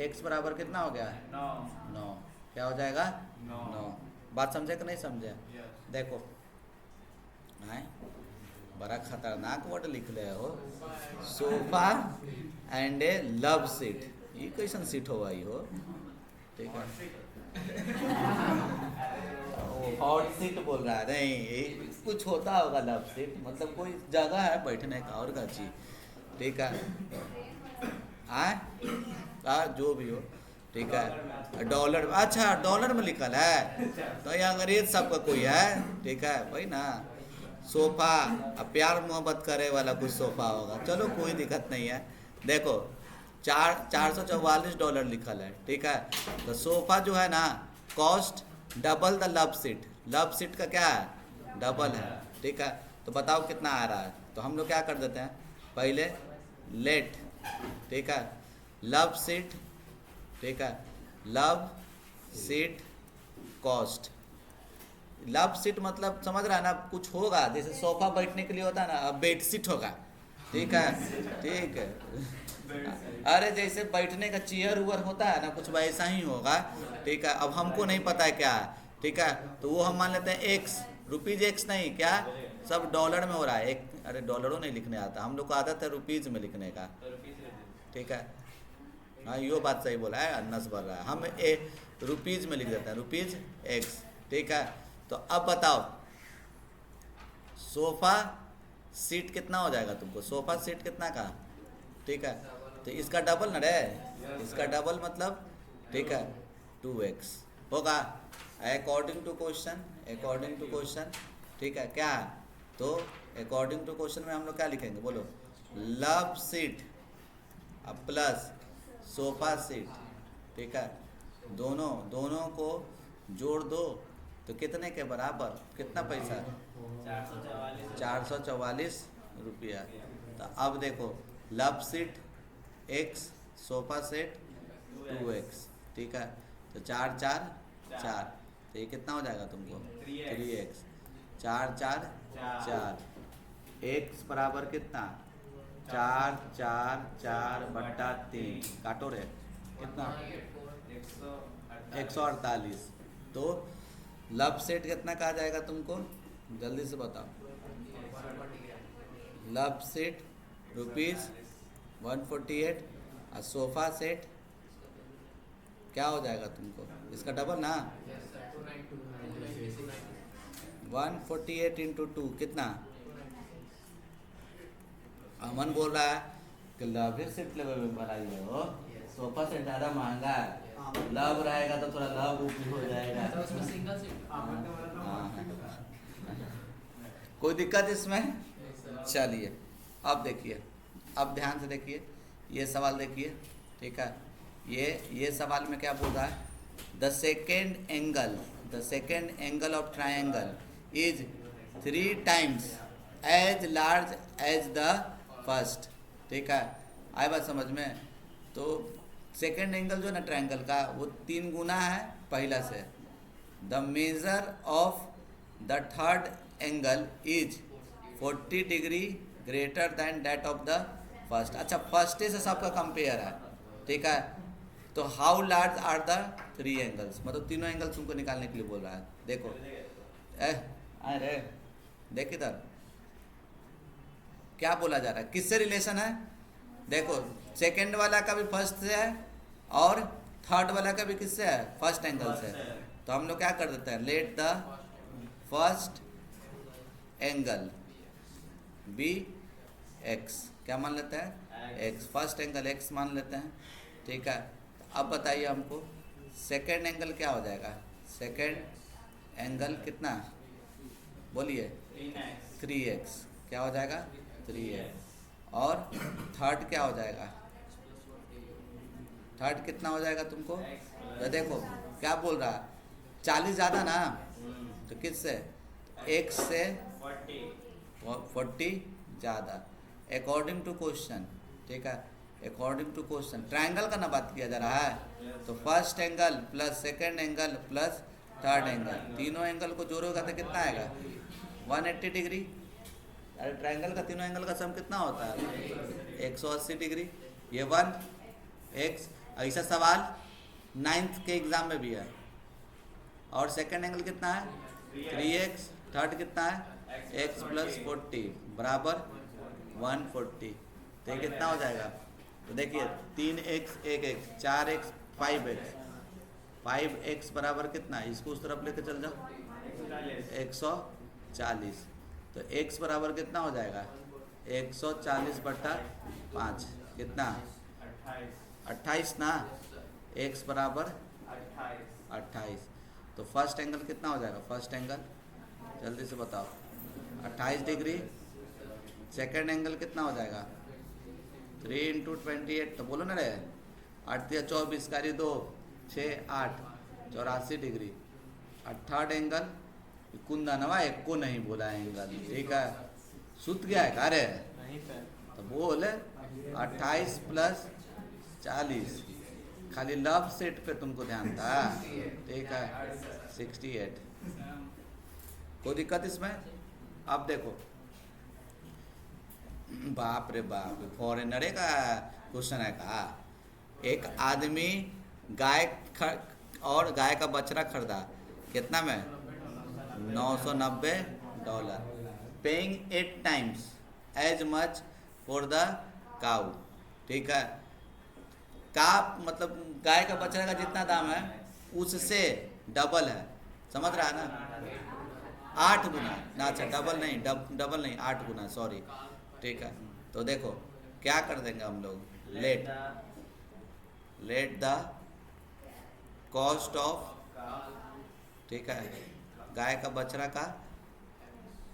x बराबर कितना हो गया 9, क्या हो जाएगा 9। बात समझे कि नहीं समझे, देखो आए बड़ा खतरनाक वर्ड लिख ले हो, sofa and A love seat, ये कैसन सीट हो भाई हो, ठीक है हॉट सीट बोल रहा है, नहीं कुछ होता होगा लव सीट, मतलब कोई जगह है बैठने का और का चीज, ठीक है जो भी हो। ठीक है, डॉलर, अच्छा डॉलर में लिखल है, तो ये अंग्रेज सबका कोई है, ठीक है वही ना। सोफा, अब प्यार मोहब्बत करे वाला कुछ सोफा होगा, चलो कोई दिक्कत नहीं है। देखो 444 डॉलर लिखल है, ठीक है। तो सोफा जो है ना, cost double the love seat, love seat का क्या है, डबल है, ठीक है। तो बताओ कितना आ रहा है, तो हम लोग क्या कर देते हैं, पहले लेट, ठीक है, लव सीट, ठीक है, love seat cost. Love seat मतलब समझ रहा है ना, कुछ होगा जैसे सोफा बैठने के लिए होता है ना, अब बेड सीट होगा, ठीक है, ठीक है। अरे जैसे बैठने का चेयर उवर होता है ना, कुछ वैसा ही होगा, ठीक है। अब हमको नहीं पता है क्या है, ठीक है, तो वो हम मान लेते हैं एक्स, रुपीज एक्स नहीं, क्या सब डॉलर में हो रहा है एक, अरे डॉलरों नहीं लिखने आता, हम लोग को आदत है रुपीज में लिखने का, ठीक है। हाँ यो बात सही बोला है, अन्नस बढ़ रहा है, हम रुपीज में लिख देते हैं, रुपीज एक्स, ठीक है। तो अब बताओ सोफा सीट कितना हो जाएगा तुमको, सोफा सीट कितना का, ठीक है। तो इसका डबल ना रे, इसका डबल मतलब, ठीक है 2x होगा, according to question, according to question, ठीक है। क्या तो अकॉर्डिंग टू क्वेश्चन में हम लोग क्या लिखेंगे बोलो, लव सीट अब प्लस सोफा सीट, ठीक है, दोनों दोनों को जोड़ दो तो कितने के बराबर, कितना पैसा, 444 रुपया। तो अब देखो love seat x, sofa set 2x, ठीक है। तो 4 4 4, तो ये कितना हो जाएगा तुमको 3x, 4 4 4, x बराबर कितना 4 4 4 बट्टा 3, काटो रे कितना 148। तो लव सेट कितना कहा जाएगा तुमको, जल्दी से बताओ, लव सेट रुपीज़ 148 और सोफ़ा सेट क्या हो जाएगा तुमको, इसका डबल ना, 148 इंटू 2 कितना, अमन बोल रहा है कि लव सेट लेवल में बनाइए हो, सोफा सेट ज़्यादा महंगा है, लव रहेगा तो थोड़ा लव ऊपर हो जाएगा,
तो उसमें सिंगल सीट
कोई दिक्कत इसमें। चलिए अब देखिए, अब ध्यान से देखिए ये सवाल देखिए, ठीक है। ये सवाल में क्या बोल रहा है, the second angle of triangle is 3 times as large as the first, ठीक है। आए बात समझ में, तो सेकेंड एंगल जो है ना ट्रायंगल का, वो 3 गुना है पहला से। The measure of the third angle is 40 degree greater than that of the first. अच्छा फर्स्ट से सबका कंपेयर है, ठीक है। तो how large are the 3 angles, मतलब तीनों एंगल तुमको निकालने के लिए बोल रहा है। देखो अरे देख इधर क्या बोला जा रहा है, किससे रिलेशन है, देखो सेकेंड वाला का भी फर्स्ट से है और थर्ड वाला का भी किससे है, फर्स्ट एंगल से। तो हम लोग क्या कर देते हैं, let the first angle be x, क्या मान लेते हैं एक्स, फर्स्ट एंगल एक्स मान लेते हैं, ठीक है। अब बताइए हमको सेकेंड एंगल क्या हो जाएगा, सेकेंड एंगल कितना बोलिए 3x, क्या हो जाएगा 3x, और थर्ड क्या हो जाएगा, थर्ड कितना हो जाएगा तुमको, तो देखो क्या बोल रहा है 40 ज़्यादा ना, तो किससे x से 40 ज़्यादा, अकॉर्डिंग टू क्वेश्चन, ठीक है। अकॉर्डिंग टू क्वेश्चन ट्रायंगल का ना बात किया जा रहा है, तो first angle plus second angle plus third angle, तीनों एंगल को जोड़ोगा तो कितना आएगा 180 डिग्री। अरे ट्रायंगल का तीनों एंगल का सम कितना होता है 180 डिग्री। ये 1x, ऐसा सवाल 9th के एग्जाम में भी है। और सेकेंड एंगल कितना है 3x, थर्ड कितना है x प्लस 40 बराबर 140, तो ये कितना हो जाएगा, तो देखिए 3x 1x 4x 5x, 5x बराबर कितना है, इसको उस तरफ लेके चल जाओ 140, तो x बराबर कितना हो जाएगा 140 बटा 5 कितना 28 ना, x बराबर 28। तो फर्स्ट एंगल कितना हो जाएगा? फर्स्ट एंगल जल्दी से बताओ, 28 डिग्री। सेकेंड एंगल कितना हो जाएगा? 3 इंटू 28, तो बोलो ना रे, 8 या 24 कारी 2 6 8 84 डिग्री। और थर्ड एंगल कुंदा नवा एक को नहीं बोला एंगल, ठीक है, सुत गया है का रे? तो बोल 28 प्लस 40, खाली लव सेट पे तुमको ध्यान था, ठीक है, 68। कोई दिक्कत इसमें? अब देखो, बाप रे बाप, फॉरेनर का क्वेश्चन है का। एक आदमी गाय और गाय का बछड़ा खरीदा, कितना में? $990, paying 8 times as much for the cow, ठीक है। का मतलब गाय का बछड़ा का जितना दाम है उससे डबल है, समझ रहा है ना? 8 गुना ना, अच्छा डबल नहीं, डबल नहीं 8 गुना, सॉरी, ठीक है। तो देखो क्या कर देंगे हम लोग, लेट द कॉस्ट ऑफ, ठीक है, गाय का बछड़ा का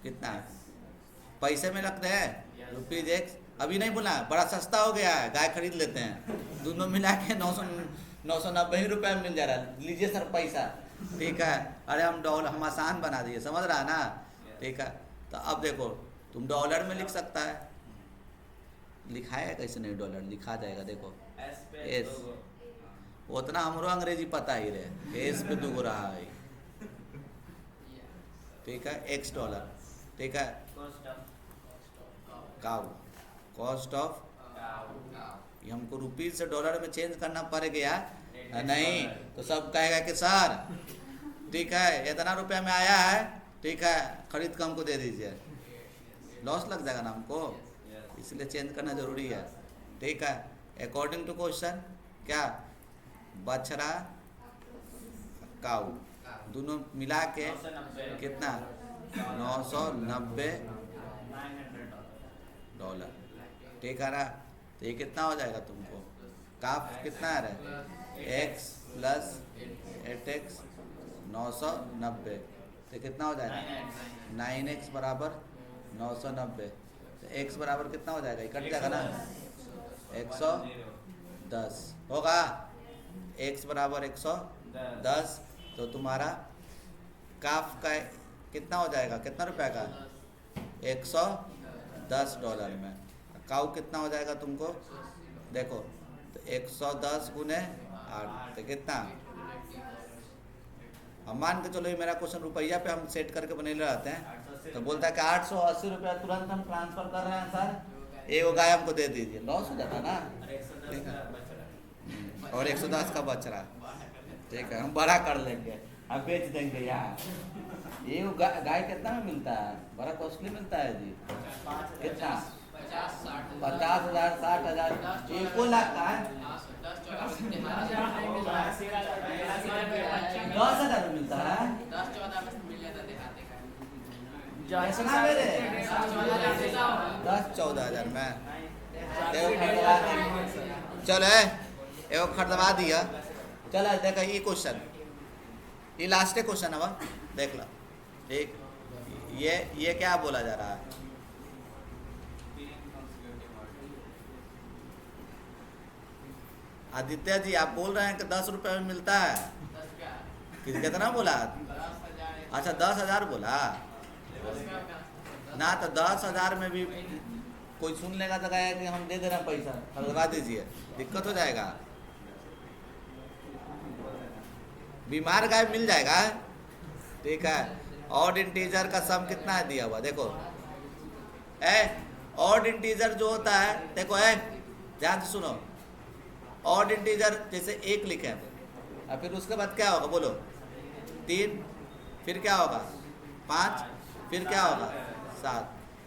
कितना है, पैसे में रखते हैं ₹X। अभी नहीं बोला, बड़ा सस्ता हो गया है, गाय खरीद लेते हैं, दोनों मिला के 990 ही रुपये में मिल जा रहा है, लीजिए सर पैसा, ठीक है। अरे हम आसान बना दिए, समझ रहा है ना, ठीक है। तो अब देखो, तुम डॉलर में लिख सकता है, लिखाया कैसे नहीं, डॉलर लिखा जाएगा, देखो एस, उतना हमरो अंग्रेजी पता ही रहे, एस पे 2 रहा है, ठीक है, $X, ठीक है। काउ, कॉस्ट ऑफ, ये हमको रुपीज से डॉलर में चेंज करना पड़ गया नहीं, तो सब कहेगा कि सर ठीक है इतना रुपया में आया है, ठीक है, खरीद के हमको दे दीजिए, लॉस लग जाएगा ना हमको, इसलिए चेंज करना जरूरी है, ठीक है। अकॉर्डिंग टू क्वेश्चन क्या, बछड़ा काऊ दोनों मिला के कितना, $990, ठीक है ना। तो ये कितना हो जाएगा तुमको, काफ कितना आ रहा है, x प्लस 8x 990, तो कितना हो जाएगा 9x बराबर 990, तो x बराबर कितना हो जाएगा, कट जाएगा ना 110 होगा, x बराबर 110। तो तुम्हारा काफ का कितना हो जाएगा, कितना रुपए का, $110 में। काऊ कितना हो जाएगा तुमको, देखो तो 110 गुने 8, तो कितना, हम मान के चलो ये मेरा क्वेश्चन रुपया पे हम सेट करके बने रहते हैं, तो बोलता है कि 880 रुपया तुरंत हम ट्रांसफर कर रहे हैं सर, एक गाय हमको दे दीजिए, लॉस हो जाता ना, और 110 का बच रहा, ठीक है, हम बड़ा कर लेंगे, अब बेच देंगे यार। ये गाय कितना में मिलता है, बड़ा कॉस्टली मिलता है जी, कितना 50,000 60,000, 1 लाख का है, 10,000 में मिलता है, 10-14,000 में, चलो एगो खरीदवा दिया। चलो देखो ये क्वेश्चन, ये लास्ट क्वेश्चन है, देख लो, ठीक, ये क्या बोला जा रहा है, आदित्य जी आप बोल रहे हैं कि 10 रुपये में मिलता है, कितना बोला, अच्छा 10,000 बोला ना, तो 10,000 में भी कोई सुन लेगा तो कहेगा कि हम दे दे रहे हैं पैसा, खरीदवा दीजिए, दिक्कत हो जाएगा, बीमार गाय मिल जाएगा, ठीक है। ऑड इंटीजर का सम कितना है दिया हुआ, देखो ऑड इंटीजर जो होता है, देखो ध्यान से सुनो, ऑड इंटीजर जैसे 1 लिखे और फिर उसके बाद क्या होगा बोलो, 3, फिर क्या होगा 5, फिर क्या होगा 7,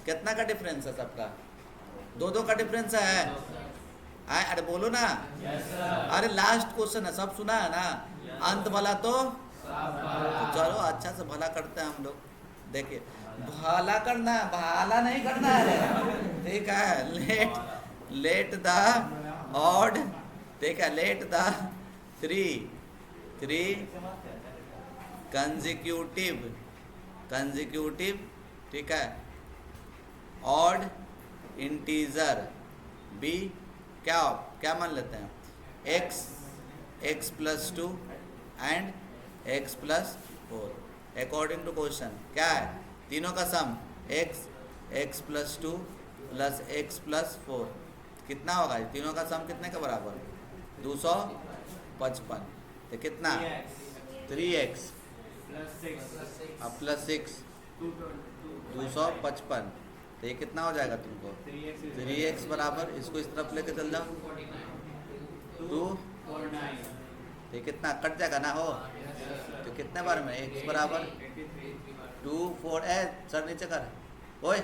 कितना का डिफरेंस है सबका, 2-2 का डिफरेंस है, अरे बोलो ना, अरे लास्ट क्वेश्चन है, सब सुना है ना, अंत भला तो चलो अच्छा से भला करते हैं हम लोग, देखिए भला करना, भाला नहीं करना है, ठीक है, लेट द ऑड, ठीक है, लेट द, थ्री कंजिक्यूटिव, ठीक है, ऑड इंटीजर बी क्या क्या मान लेते हैं, x plus two and x plus four according to question क्या है, तीनों का sum x plus two plus x plus four कितना होगा, तीनों का सम कितने के बराबर, 255, तो कितना 3x प्लस 6 255, तो ये कितना हो जाएगा तुमको 3x बराबर, इसको इस तरफ लेके चल जाओ 2, तो ये कितना कट जाएगा ना हो, तो कितने बार में x बराबर 2 4 सर नीचे कर ओए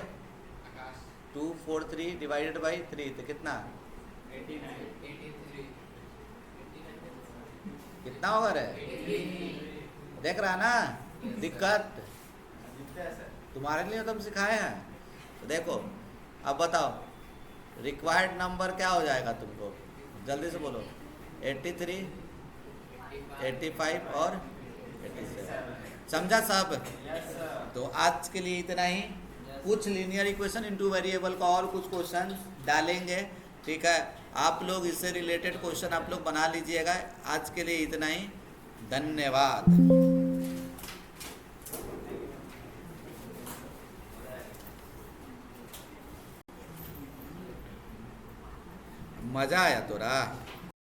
2 4 3 डिवाइडेड बाई 3, तो कितना
83
कितना होगा रे, देख रहा ना दिक्कत तुम्हारे लिए तो हम सिखाए हैं। तो देखो अब बताओ रिक्वायर्ड नंबर क्या हो जाएगा तुमको, जल्दी से बोलो 83 85 और 87, समझा सब। तो आज के लिए इतना ही, कुछ लीनियर इक्वेशन इनटू वेरिएबल का और कुछ क्वेश्चन डालेंगे, ठीक है, आप लोग इससे रिलेटेड क्वेश्चन आप लोग बना लीजिएगा। आज के लिए इतना ही, धन्यवाद। मजा आया तोरा।